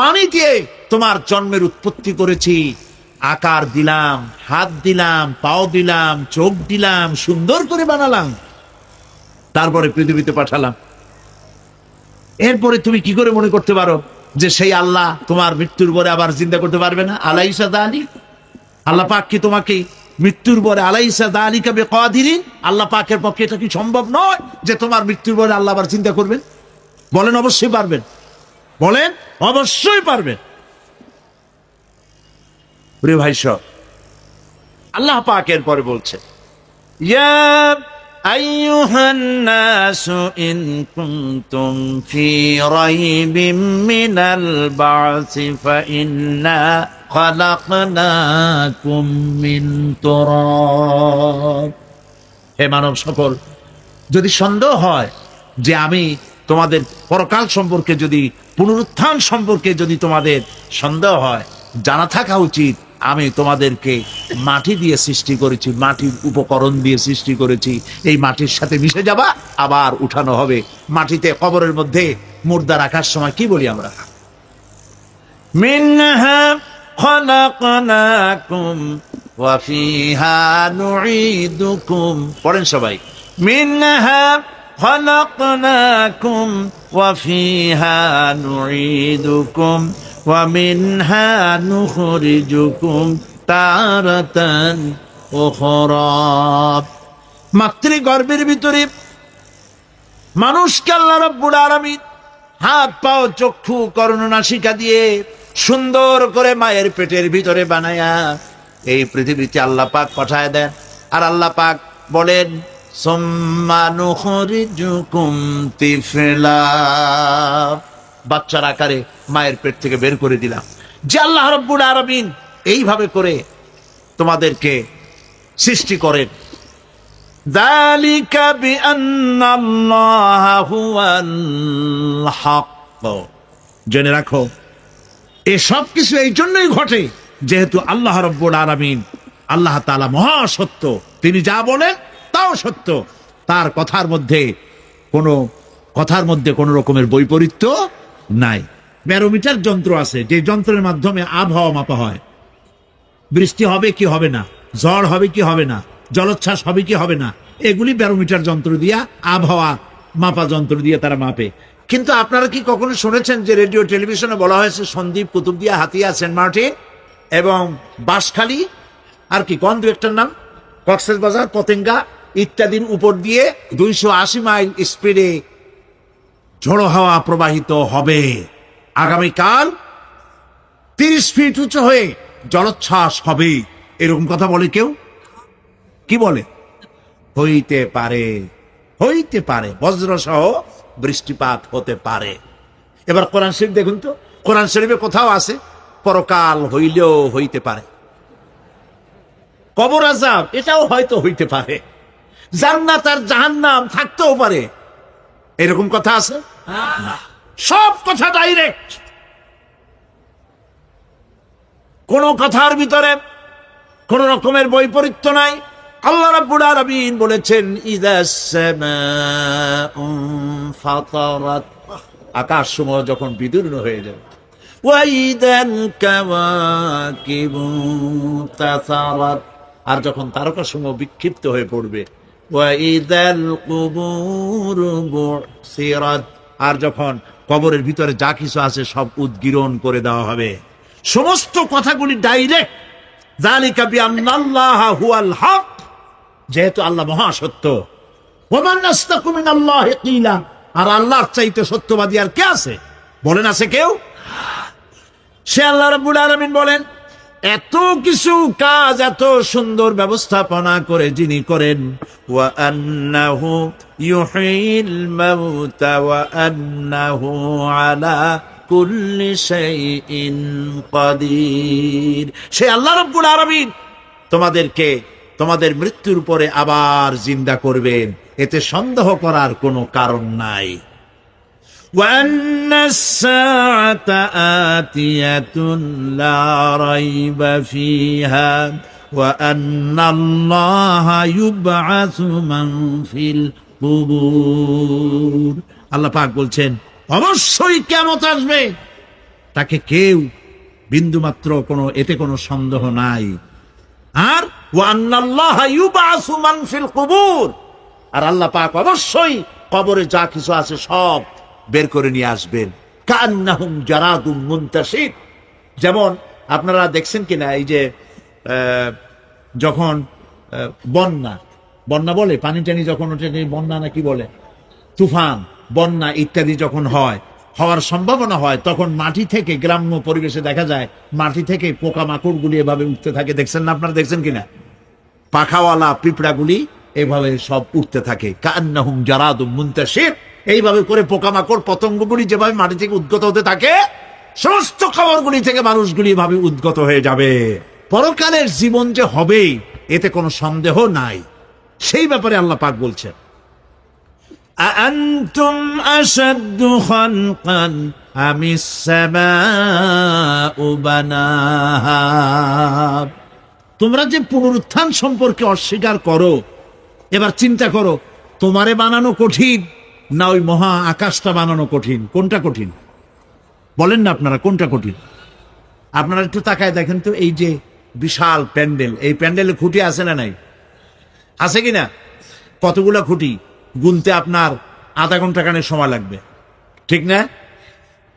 পানি দিয়ে তোমার জন্মের উৎপত্তি করেছি, আকার দিলাম, হাত দিলাম, পাও দিলাম, চোখ দিলাম, সুন্দর করে বানালাম, তারপরে পৃথিবীতে পাঠালাম। এরপরে তুমি কি করে মনে করতে পারো যে সেই আল্লাহ তোমার মৃত্যুর পরে আবার জিন্দা করতে পারবে না? আলাইসা যালিক, আল্লাহ পাক কি তোমাকে মৃত্যুর পরে, আলাইসা যালিকা বিকাদিরিন, আল্লাহ পাকের পক্ষে এটা কি সম্ভব নয় যে তোমার মৃত্যুর পরে আল্লাহ আবার চিন্তা করবেন? বলেন অবশ্যই পারবেন, বলেন অবশ্যই পারবেন। প্রিয় ভাই সব, আল্লাহ পাক এর পরে বলছে, ইয়া আইয়ুহান নাসু ইন কুনতুম ফি রাইবিম মিনাল বা'সি ফাইন্না খালাকনাকুম মিন তুরাব। হে মানব সকল, যদি সন্দেহ হয় যে আমি তোমাদের পরকাল সম্পর্কে, যদি পুনরুত্থান সম্পর্কে যদি তোমাদের সন্দেহ হয়, জানা থাকা উচিত আমি তোমাদেরকে মাটি দিয়ে সৃষ্টি করেছি, মাটির উপকরণ দিয়ে সৃষ্টি করেছি। এই মাটির সাথে মিশে যাবা, আবার উঠানো হবে। মাটিতে কবরের মধ্যে মুর্দা রাখার সময় কি বলি আমরা? মিনহা খালাকনাকুম ওয়া ফিহা নুঈদুকুম। পড়েন সবাই, মিনহা খালাকনাকুম ওয়া ফিহা নুঈদুকুম ওয়া মিনহা নুখরিজুকুম তারাতান উখরা। মাতৃগর্ভের ভিতরে মানুষকে আল্লাহ রাব্বুল আলামিন হাত পাও চক্ষু কর্ণনাসিকা দিয়ে সুন্দর করে মায়ের পেটের ভিতরে বানায়া এই পৃথিবীতে আল্লাহ পাক পাঠায় দেন। আর আল্লাহ পাক বলেন, সুম্মা নুখরিজুকুম তিফলা, বাচ্চার আকারে মায়ের পেট থেকে বের করে দিলাম। যে আল্লাহ রাব্বুল আলামিন এইভাবে করে তোমাদেরকে সৃষ্টি করেন। যালিকা বিআন্নাল্লাহা হুয়াল হক, জেনে রাখো এসব কিছু এই জন্যই ঘটে যেহেতু আল্লাহ রাব্বুল আলামিন, আল্লাহ তাআলা মহা সত্য, তিনি যা বলেন তাও সত্য, তার কথার মধ্যে কোনো রকমের বৈপরীত্য নাই। ব্যারোমিটার যন্ত্র আছে, যে যন্ত্রের মাধ্যমে আবহাওয়া মাপা হয়, বৃষ্টি হবে কি হবে না, ঝড় হবে কি হবে না, জলোচ্ছ্বাস হবে কি হবে না, এগুলি ব্যারোমিটার যন্ত্র দিয়া, আবহাওয়া মাপা যন্ত্র দিয়ে তারা মাপে। কিন্তু আপনারা কি কখনো শুনেছেন যে রেডিও টেলিভিশনে বলা হয়েছে সন্দ্বীপ, কুতুবদিয়া, হাতিয়া, সেন্ট মার্টিন এবং বাঁশখালী, আর কি কোন দু একটার নাম, কক্সবাজার, পতেঙ্গা ইত্যাদির উপর দিয়ে 280 মাইল স্পিডে ঝোড়ো হাওয়া প্রবাহিত হবে। আগামীকাল 30 ফিট উঁচু হয়ে জলোচ্ছ্বাস হবে, এরকম কথা বলে কেউ? কি বলে? হইতে পারে, হইতে পারে, বজ্র সহ বৃষ্টিপাত হতে পারে। এবার কোরআন শরীফ দেখুন তো, কোরআন শরীফে কোথাও আছে পরকাল হইলেও হইতে পারে, কবর আযাব এটাও হয়তো হইতে পারে, জান্নাত আর জাহান্নাম থাকতেও পারে, এরকম কথা আছে? না, সব কথা ডাইরেক্ট, কোন কথার ভিতরে কোন রকমের বৈপরীত্য নাই। আল্লাহ রাব্বুল আলামিন বলেছেন ইযাস সামাউ ফাতারাত, আকাশ সমূহ যখন বিদীর্ণ হয়ে যাবে, ওয়া ইযাল কাওয়াকিবু তাসারাত, আর যখন তারকা সমূহ বিক্ষিপ্ত হয়ে পড়বে, ওয়া ইযাল কুবুরু বুসিরাত, আর যখন কবরের ভিতরে যা কিছু আছে সব উদ্গীরণ করে দেওয়া হবে। সমস্ত কথাগুলি ডাইরেক্ট। যালিকা বিআন্নাল্লাহা হুয়াল হক, যেহেতু আল্লাহ মহাসত্য। ওয়ামান আসতাকু মিনাল্লাহি কিলা, আর আল্লাহর চাইতে সত্যবাদী আর কে আছে? বলেন আছে কেউ? সে আল্লাহ রাব্বুল আলামিন বলেন, এত কিছু কাজ এত সুন্দর ব্যবস্থাপনা করে যিনি করেন, ওয়া আন্নাহু ইউহিল মাউতা ওয়া আন্নাহু আলা কুল্লি শাইইন কাদির, সে আল্লাহ রাব্বুল আলামিন তোমাদেরকে তোমাদের মৃত্যুর পরে আবার জিন্দা করবেন, এতে সন্দেহ করার কোনো কারণ নাই। وَأَنَّ السَّاعَةَ آتِيَةٌ لَا رَيْبَ فِيهَا وَأَنَّ اللَّهَ يُبْعَثُ مَن فِي الْقُبُورِ, আল্লাহ পাক বলছেন অবশ্যই কিয়ামত আসবে, তাকে কেউ বিন্দুমাত্র এতে কোনো সন্দেহ নাই। আর وَأَنَّ اللَّهَ يُبْعَثُ مَن فِي الْقُبُورِ, আর আল্লাহ পাক অবশ্যই কবরে যা কিছু আছে সব বের করে নিয়ে আসবেন। কান্নাহুম জারাদুম মুনতাশির, যেমন আপনারা দেখছেন কিনা এই যে যখন বন্যা বলে, পানি টানি যখন ওঠে, বন্যা না কি বলে, তুফান, বন্যা ইত্যাদি যখন হওয়ার সম্ভাবনা হয়, তখন মাটি থেকে, গ্রাম্য পরিবেশে দেখা যায় মাটি থেকে পোকামাকড়গুলি এভাবে উঠতে থাকে। দেখছেন না? আপনারা দেখছেন কিনা? পাখাওয়ালা পিঁপড়াগুলি এভাবে সব উঠতে থাকে। কান্নাহুম জারাদুম মুনতাশির, এইভাবে করে পোকামাকড় পতঙ্গগুলি যেভাবে মাটি থেকে উদ্গত হতে থাকে, সমস্ত খবরগুলি থেকে মানুষগুলি এভাবে উদ্গত হয়ে যাবে। পরকালের জীবন যে হবে এতে কোনো সন্দেহ নাই, সেই ব্যাপারে আল্লাহ পাক বলছেন, আআনতুম আশাদ্দু খালকান আমিস সামাউ বানাহা, তোমরা যে পুনরুত্থান সম্পর্কে অস্বীকার করো, এবার চিন্তা করো, তোমারে বানানো কঠিন না ওই মহা আকাশটা বানানো কঠিন? কোনটা কঠিন বলেন না আপনারা, কোনটা কঠিন? আপনারা একটু তাকায় দেখেন তো, এই যে বিশাল প্যান্ডেল, এই প্যান্ডেলে খুঁটি আছে না নাই? আছে কিনা? কতগুলা খুঁটি গুনতে আপনার আধা ঘন্টা খানেক সময় লাগবে, ঠিক না?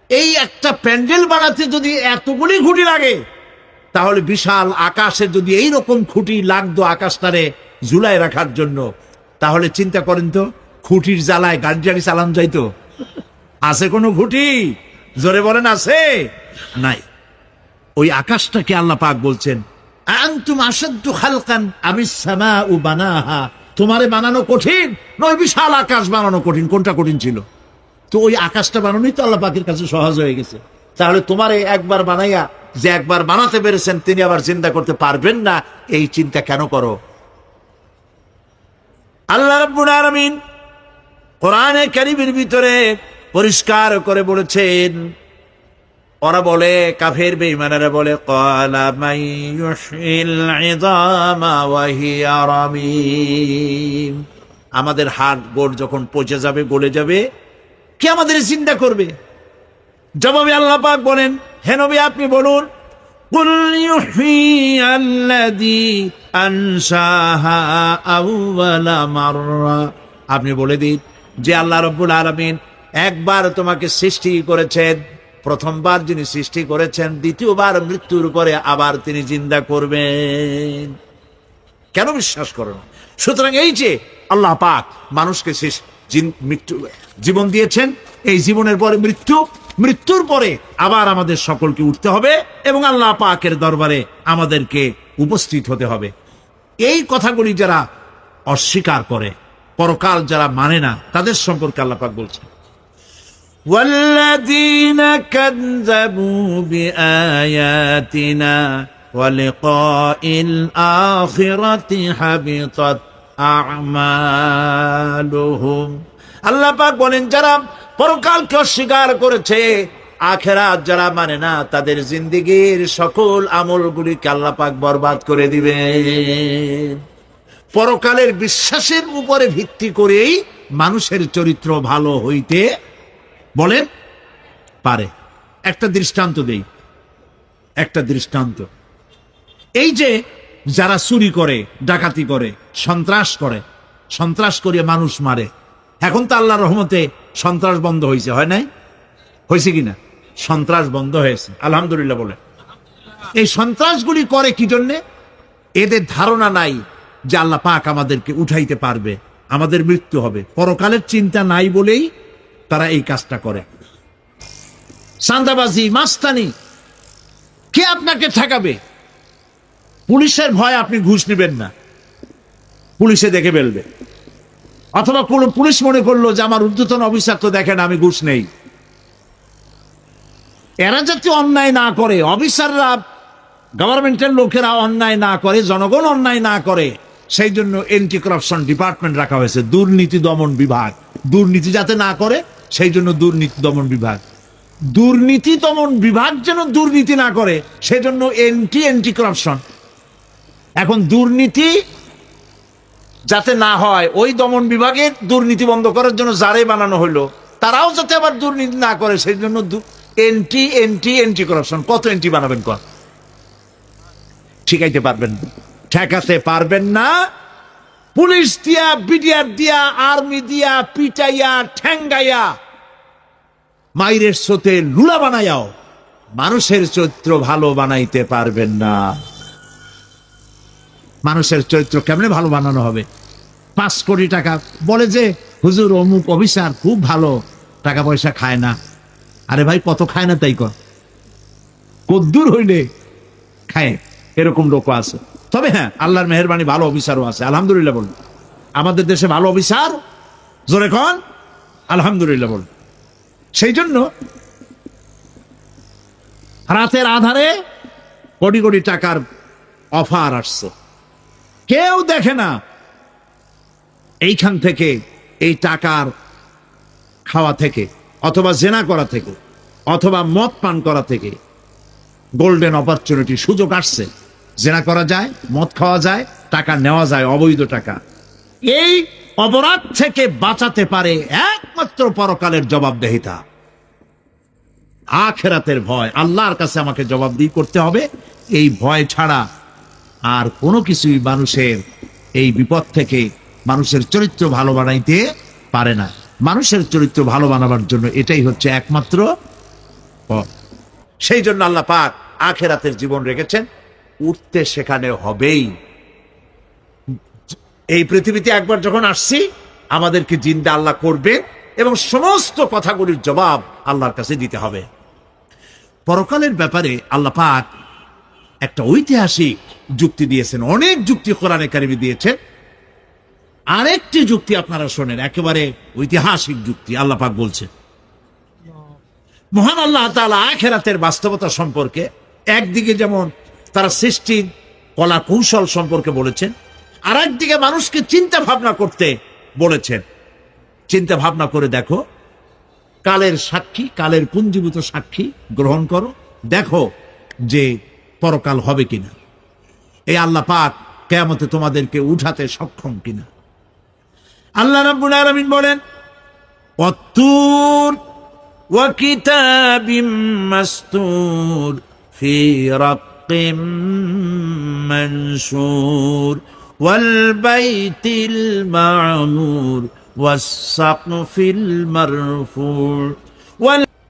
এই একটা প্যান্ডেল বানাতে যদি এতগুলি খুঁটি লাগে, তাহলে বিশাল আকাশে যদি এইরকম খুঁটি লাগতো আকাশটারে ঝুলায় রাখার জন্য, তাহলে চিন্তা করেন তো, খুঁটির জ্বালায় গাড়ি চালানো যাইতো? আছে কোনো খুঁটি? জোরে বলেন, আছে? নাই। ওই আকাশটাকে আল্লাহ পাক বলছেন আনতুম আশাদ্দু খালকান আমিস সামাউ বানাহা, তোমারে বানানো কঠিন নয় বিশাল আকাশ বানানো কঠিন? কোনটা কঠিন ছিল? তো ওই আকাশটা বানানোই তো আল্লাহ পাকের কাছে সহজ হয়ে গেছে। তাহলে তোমারে একবার বানাইয়া যে একবার বানাতে পেরেছেন তিনি আবার চিন্তা করতে পারবেন না, এই চিন্তা কেন করো? আল্লাহ রাব্বুল আলামিন কোরআনে কারীমের ভিতরে পরিষ্কার করে বলেছেন, ওরা বলে, কাফের বেঈমানেরা বলে, ক্বালা মান ইউহয়িল ইযামা ওয়া হিয়া রামীম, আমাদের হাড় গোড় যখন পচে যাবে, গলে যাবে, কে আমাদের জিন্দা করবে? জবাবে আল্লাহ পাক বলেন, হে নবী আপনি বলুন, কুল ইউহয়িয়াল্লাযী আনশাহা আউওয়ালা মাররা, আপনি বলে দিন যে আল্লাহ রাব্বুল আলামিন একবার তোমাকে সৃষ্টি করেছেন, প্রথমবার যিনি সৃষ্টি করেছেন দ্বিতীয়বার মৃত্যুর পরে আবার তিনি জিন্দা করবেন। কেন বিশ্বাস করো না? সুতরাং এই যে আল্লাহ পাক মানুষকে জীবন দিয়েছেন, এই জীবনের পরে মৃত্যু, মৃত্যুর পরে আবার আমাদের সকলকে উঠতে হবে এবং আল্লাহ পাকের দরবারে আমাদেরকে উপস্থিত হতে হবে। এই কথাগুলি যারা অস্বীকার করে, পরকাল যারা মানে না, তাদের সম্পর্কে আল্লাহ পাক বলছেন, ওয়াল্লাযীনা কাযযাবু বিআয়াতিনা ওয়া লিকাইল আখিরাতি হাবিতাত আমালুহুম। আল্লাহ পাক বলেন, যারা পরকালকে অস্বীকার করেছে, আখিরাত যারা মানে না, তাদের জিন্দেগীর সকল আমলগুলিকে আল্লাহ পাক বরবাদ করে দিবেন। পরকালের বিশ্বাসের উপরে ভিত্তি করেই মানুষের চরিত্র ভালো হইতে বলেন পারে। একটা দৃষ্টান্ত দেই, একটা দৃষ্টান্ত। এই যে যারা চুরি করে, ডাকাতি করে, সন্ত্রাস করে মানুষ মারে, এখন তো আল্লাহর রহমতে সন্ত্রাস বন্ধ হয়েছে, হয় নাই? হয়েছে কিনা? সন্ত্রাস বন্ধ হয়েছে, আলহামদুলিল্লাহ বলে। এই সন্ত্রাসগুলি করে কি জন্যে? এদের ধারণা নাই যে আল্লাহ পাক আমাদেরকে উঠাইতে পারবে, আমাদের মৃত্যু হবে। পরকালের চিন্তা নাই বলেই তারা এই কাজটা করে। চাঁদাবাজি, মাস্তানি, কে আপনাকে ঠেকাবে? পুলিশের ভয় আপনি ঘুষ নেবেন না, পুলিশে দেখে ফেলবে। অথবা কোন পুলিশ মনে করলো যে আমার ঊর্ধ্বতন অফিসার তো দেখেন আমি ঘুষ নেই। এরা যাতে অন্যায় না করে, অফিসাররা, গভর্নমেন্টের লোকেরা অন্যায় না করে, জনগণ অন্যায় না করে, সেই জন্য এন্টি করাপশন ডিপার্টমেন্ট রাখা হয়েছে, দুর্নীতি দমন বিভাগ। দুর্নীতি যাতে না করে সেই জন্য দুর্নীতি দমন বিভাগ। দুর্নীতি দমন বিভাগ যেন দুর্নীতি না করে সেই জন্য এন্টি করাপশন। এখন দুর্নীতি যাতে না হয়, ওই দমন বিভাগের দুর্নীতি বন্ধ করার জন্য যারাই বানানো হলো, তারাও যাতে আবার দুর্নীতি না করে সেই জন্য এন্টি করাপশন। কত এন্টি বানাবেন? কর ঠিকাইতে পারবেন না, ঠেকাতে পারবেন না। পুলিশ দিয়া, বিডিআর দিয়া, আর্মি দিয়া পিটাইয়া, ঠ্যাঙ্গাইয়া, মাইরের স্রোতে লুলা বানাইয়াও মানুষের চরিত্র ভালো বানাইতে পারবেন না। মানুষের চরিত্র কেমনে ভালো বানানো হবে? 5 কোটি টাকা বলে যে হুজুর অমুক অফিসার খুব ভালো, টাকা পয়সা খায় না। আরে ভাই, কত খায় না তাই কর, কদ্দুর হইলে খায়, এরকম লোক আছে। তবে হ্যাঁ, আল্লাহর মেহেরবানি, ভালো অফিসারও আছে, আলহামদুলিল্লাহ বলুন। আমাদের দেশে ভালো অফিসার, জোরে কন আলহামদুলিল্লাহ বলুন। সেই জন্য রাতের আধারে কোটি কোটি টাকার অফার আসছে, কেউ দেখে না। এইখান থেকে, এই টাকার খাওয়া থেকে, অথবা জেনা করা থেকে, অথবা মদ পান করা থেকে গোল্ডেন অপরচুনিটি, সুযোগ আসছে। জেনা করা যায়, মদ খাওয়া যায়, টাকা নেওয়া যায়, অবৈধ টাকা। এই অপরাধ থেকে বাঁচাতে পারে একমাত্র পরকালের জবাবদেহিতা, আখিরাতের ভয়। আল্লাহর কাছে আমাকে জবাবদিহি করতে হবে, এই ভয় ছাড়া আর কোনো কিছুই মানুষের এই বিপদ থেকে মানুষের চরিত্র ভালো বানাইতে পারে না। মানুষের চরিত্র ভালো বানাবার জন্য এটাই হচ্ছে একমাত্র পথ। সেই জন্য আল্লাহ পাক আখিরাতের জীবন রেখেছেন, উঠতে সেখানে হবেই। এই পৃথিবীতে একবার যখন আসছি, আমাদেরকে জিন্দা আল্লাহ করবে এবং সমস্ত কথাগুলির জবাব আল্লাহর কাছে দিতে হবে। পরকালের ব্যাপারে আল্লাহ পাক একটা ঐতিহাসিক যুক্তি দিয়েছেন, অনেক যুক্তি কোরআনে কারিমে দিয়েছেন। আরেকটি যুক্তি আপনারা শোনেন, একেবারে ঐতিহাসিক যুক্তি। আল্লাহ পাক বলছেন, মহান আল্লাহ তাআলা আখিরাতের বাস্তবতা সম্পর্কে একদিকে যেমন তারা সৃষ্টির কলা কৌশল সম্পর্কে বলেছেন, আর একদিকে মানুষকে চিন্তা ভাবনা করতে বলেছেন। চিন্তা ভাবনা করে দেখো, কালের সাক্ষী, কালের পুঞ্জীভূত সাক্ষী গ্রহণ করো, দেখো যে পরকাল হবে কিনা, এই আল্লাহ পাক কিয়ামতে তোমাদেরকে উঠাতে সক্ষম কিনা। আল্লাহ রাব্বুল আলামিন বলেন, ওয়াত্তুর ওয়া কিতাবিম মাসতুর ফি রাক্কিম মানশুর ওয়াল বাইতিল মা'মুর ওয়াস-সাকফিল মারফুর।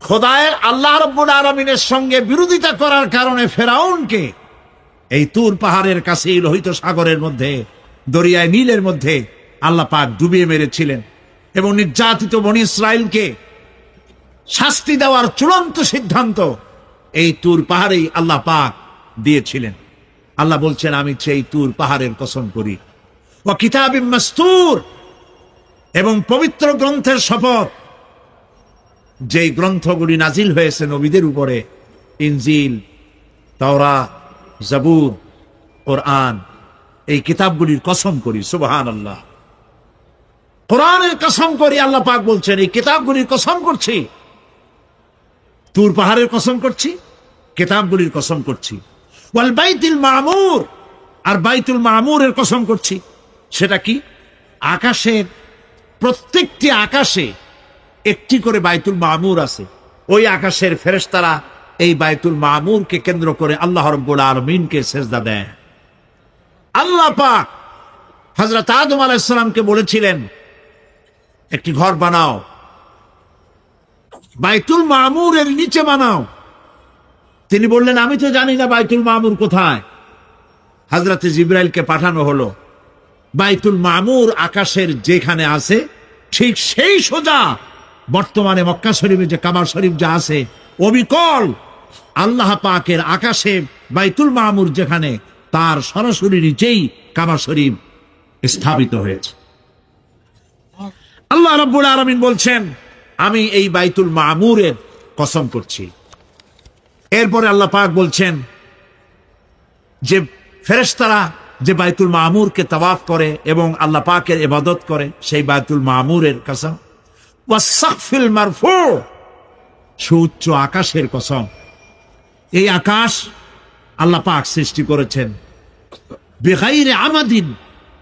খোদায়ের আল্লাহ রাব্বুল আলামিনের সঙ্গে বিরোধিতা করার কারণে ফেরাউনকে এই তুর পাহাড়ের কাছে লোহিত সাগরের মধ্যে, দরিয়ায় নীলের মধ্যে আল্লাহ পাক ডুবিয়ে মেরেছিলেন এবং নির্যাতিত বনী ইসরাইলকে শাস্তি দেওয়ার চূড়ান্ত সিদ্ধান্ত এই তুর পাহাড়েই আল্লাহ পাক দিয়েছিলেন। আল্লাহ বলছেন, আমি সেই তুর পাহাড়ের কসম করি, ওয়া কিতাবিম মাসতুর, এবং পবিত্র গ্রন্থের শপথ, যেই গ্রন্থগুলি নাজিল হয়েছে নবীদের উপরে, ইনজিল, তাওরাত, জাবুর, কোরআন, এই কিতাবগুলির কসম করি। সুবহানাল্লাহ। কোরআনের কসম করি, আল্লাহ পাক বলছেন এই কিতাবগুলির কসম করছি, তুর পাহাড়ের কসম করছি, কিতাবগুলির কসম করছি। ওয়াল বাইতুল মামুর, আর বাইতুল মামুরের কসম করছি। সেটা কি? আকাশের প্রত্যেকটি আকাশে একটি করে বাইতুল মামুর আছে। ওই আকাশের ফেরেশতারা এই বাইতুল মামুরকে কেন্দ্র করে আল্লাহ রাব্বুল আলামিনকে সেজদা দেয়। আল্লাহ পাক হযরত আদম আলাইহিস সালামকে বলেছিলেন, একটি ঘর বানাও, বাইতুল মামুরের নিচে বানাও। তিনি বললেন, আমি তো জানি না বাইতুল মামুর কোথায়। হযরত জিবরাইলকে পাঠানো হলো, বাইতুল মামুর আকাশের যেখানে আছে ঠিক সেই সোজা বর্তমানে মক্কা শরীফে যে কাবা শরীফ যা আছে, অবিকল আল্লাহ পাকের আকাশে বাইতুল মামুর যেখানে, তার সরাসরি নিচেই কাবা শরীফ স্থাপিত হয়েছে। আল্লাহ রাব্বুল আলামিন বলছেন, আমি এই বাইতুল মামুরের কসম করছি। এরপরে আল্লাহ পাক বলছেন যে ফেরেশতারা যে বাইতুল মামুরকে তাওয়াফ করে এবং আল্লাহ পাকের ইবাদত করে, সেই বাইতুল মামুরের কসম। ওয়াস-সাকফিল মারফু, সুউচ্চ আকাশের কসম। এই আকাশ আল্লাহ পাক সৃষ্টি করেছেন বিগাইরে আমাদিন,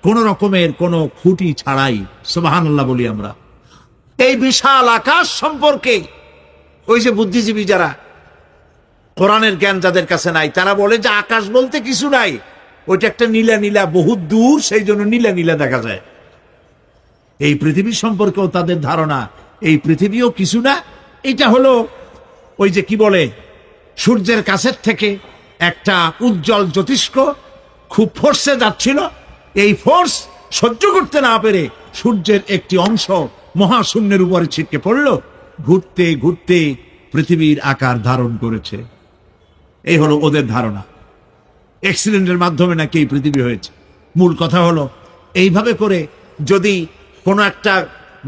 কোন রকমের কোন খুঁটি ছাড়াই। সুবহানাল্লাহ বলি আমরা। এই বিশাল আকাশ সম্পর্কে ওই যে বুদ্ধিজীবী যারা, কোরআনের জ্ঞান যাদের কাছে নাই, তারা বলে যে আকাশ বলতে কিছু নাই, ওইটা একটা নীলা নীলা, বহুত দূর, সেই জন্য নীলা নীলা দেখা যায়। এই পৃথিবী সম্পর্কেও তাদের ধারণা এই পৃথিবীও কিছু না, এটা হলো ওই যে কি বলে, সূর্যের কাছের থেকে একটা উজ্জ্বল জ্যোতিষ্ক খুব ফোর্সে যাচ্ছিল, এই ফোর্স সহ্য করতে না পেরে সূর্যের একটি অংশ মহাশূন্যের উপরে ছিটকে পড়ল, ঘুরতে ঘুরতে পৃথিবীর আকার ধারণ করেছে। এই হলো ওদের ধারণা। অ্যাক্সিডেন্টের মাধ্যমে নাকি এই পৃথিবী হয়েছে। মূল কথা হলো, এইভাবে করে যদি কোনো একটা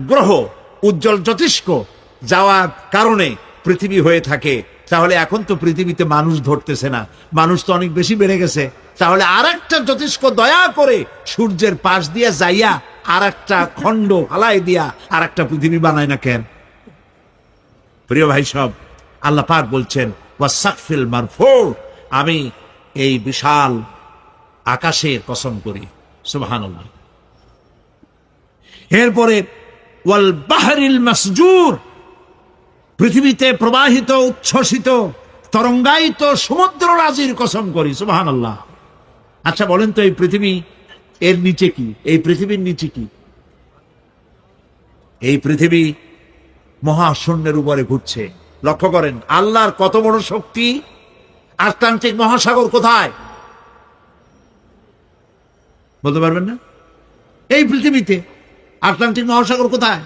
গ্রহ উজ্জ্বল জ্যোতিষ্ক যাওয়ার কারণে পৃথিবী হয়ে থাকে, তাহলে এখন তো পৃথিবীতে মানুষ ধরতেছে না, মানুষ তো অনেক বেশি বেড়ে গেছে, তাহলে আর একটা জ্যোতিষ্ক দয়া করে সূর্যের পাশ দিয়ে যাইয়া আর একটা খণ্ড হালাই দিয়া আর একটা পৃথিবী বানায় না কেন? প্রিয় ভাই সব, আল্লাহ পাক বলছেন, ওয়াস-সাকফিল মারফু, আমি এই বিশাল আকাশের কসম করি। সুবহানাল্লাহ। এরপরে ওয়াল বাহরিল মাসজুর, পৃথিবীতে প্রবাহিত উচ্ছ্বসিত তরঙ্গায়িত সমুদ্র রাজির কসম করি। সুবহানাল্লাহ। আচ্ছা বলেন তো, এই পৃথিবী এর নিচে কি? এই পৃথিবীর নিচে কি? এই পৃথিবী মহাশূন্যের উপরে ঘুরছে। লক্ষ্য করেন আল্লাহর কত বড় শক্তি। আটলান্টিক মহাসাগর কোথায় বলতে পারবেন না? এই পৃথিবীতে। আটলান্টিক মহাসাগর কোথায়?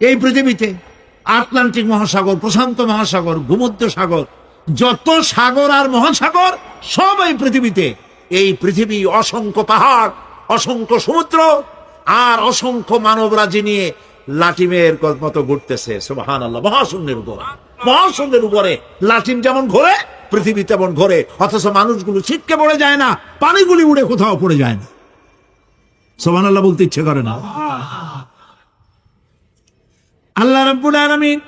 এই পৃথিবীতে। আটলান্টিক মহাসাগর, প্রশান্ত মহাসাগর, ভূমধ্য সাগর, যত সাগর আর মহাসাগর সব এই পৃথিবীতে। এই পৃথিবী অসংখ্য পাহাড়, অসংখ্য সমুদ্র আর অসংখ্য মানবরাজি নিয়ে লাটিমের মতো ঘুরতেছে। সুবহানাল্লাহ। মহাশূন্যের উপর, মহাশূন্যের উপরে লাটিম যেমন ঘোরে, পৃথিবী তেমন ঘোরে, অথচ মানুষগুলো ছিটকে পড়ে যায় না, পানিগুলি উড়ে কোথাও পড়ে যায় না। সুবহানাল্লাহ বলতে ইচ্ছে করে না। আল্লাহ রাব্বুল আলামিন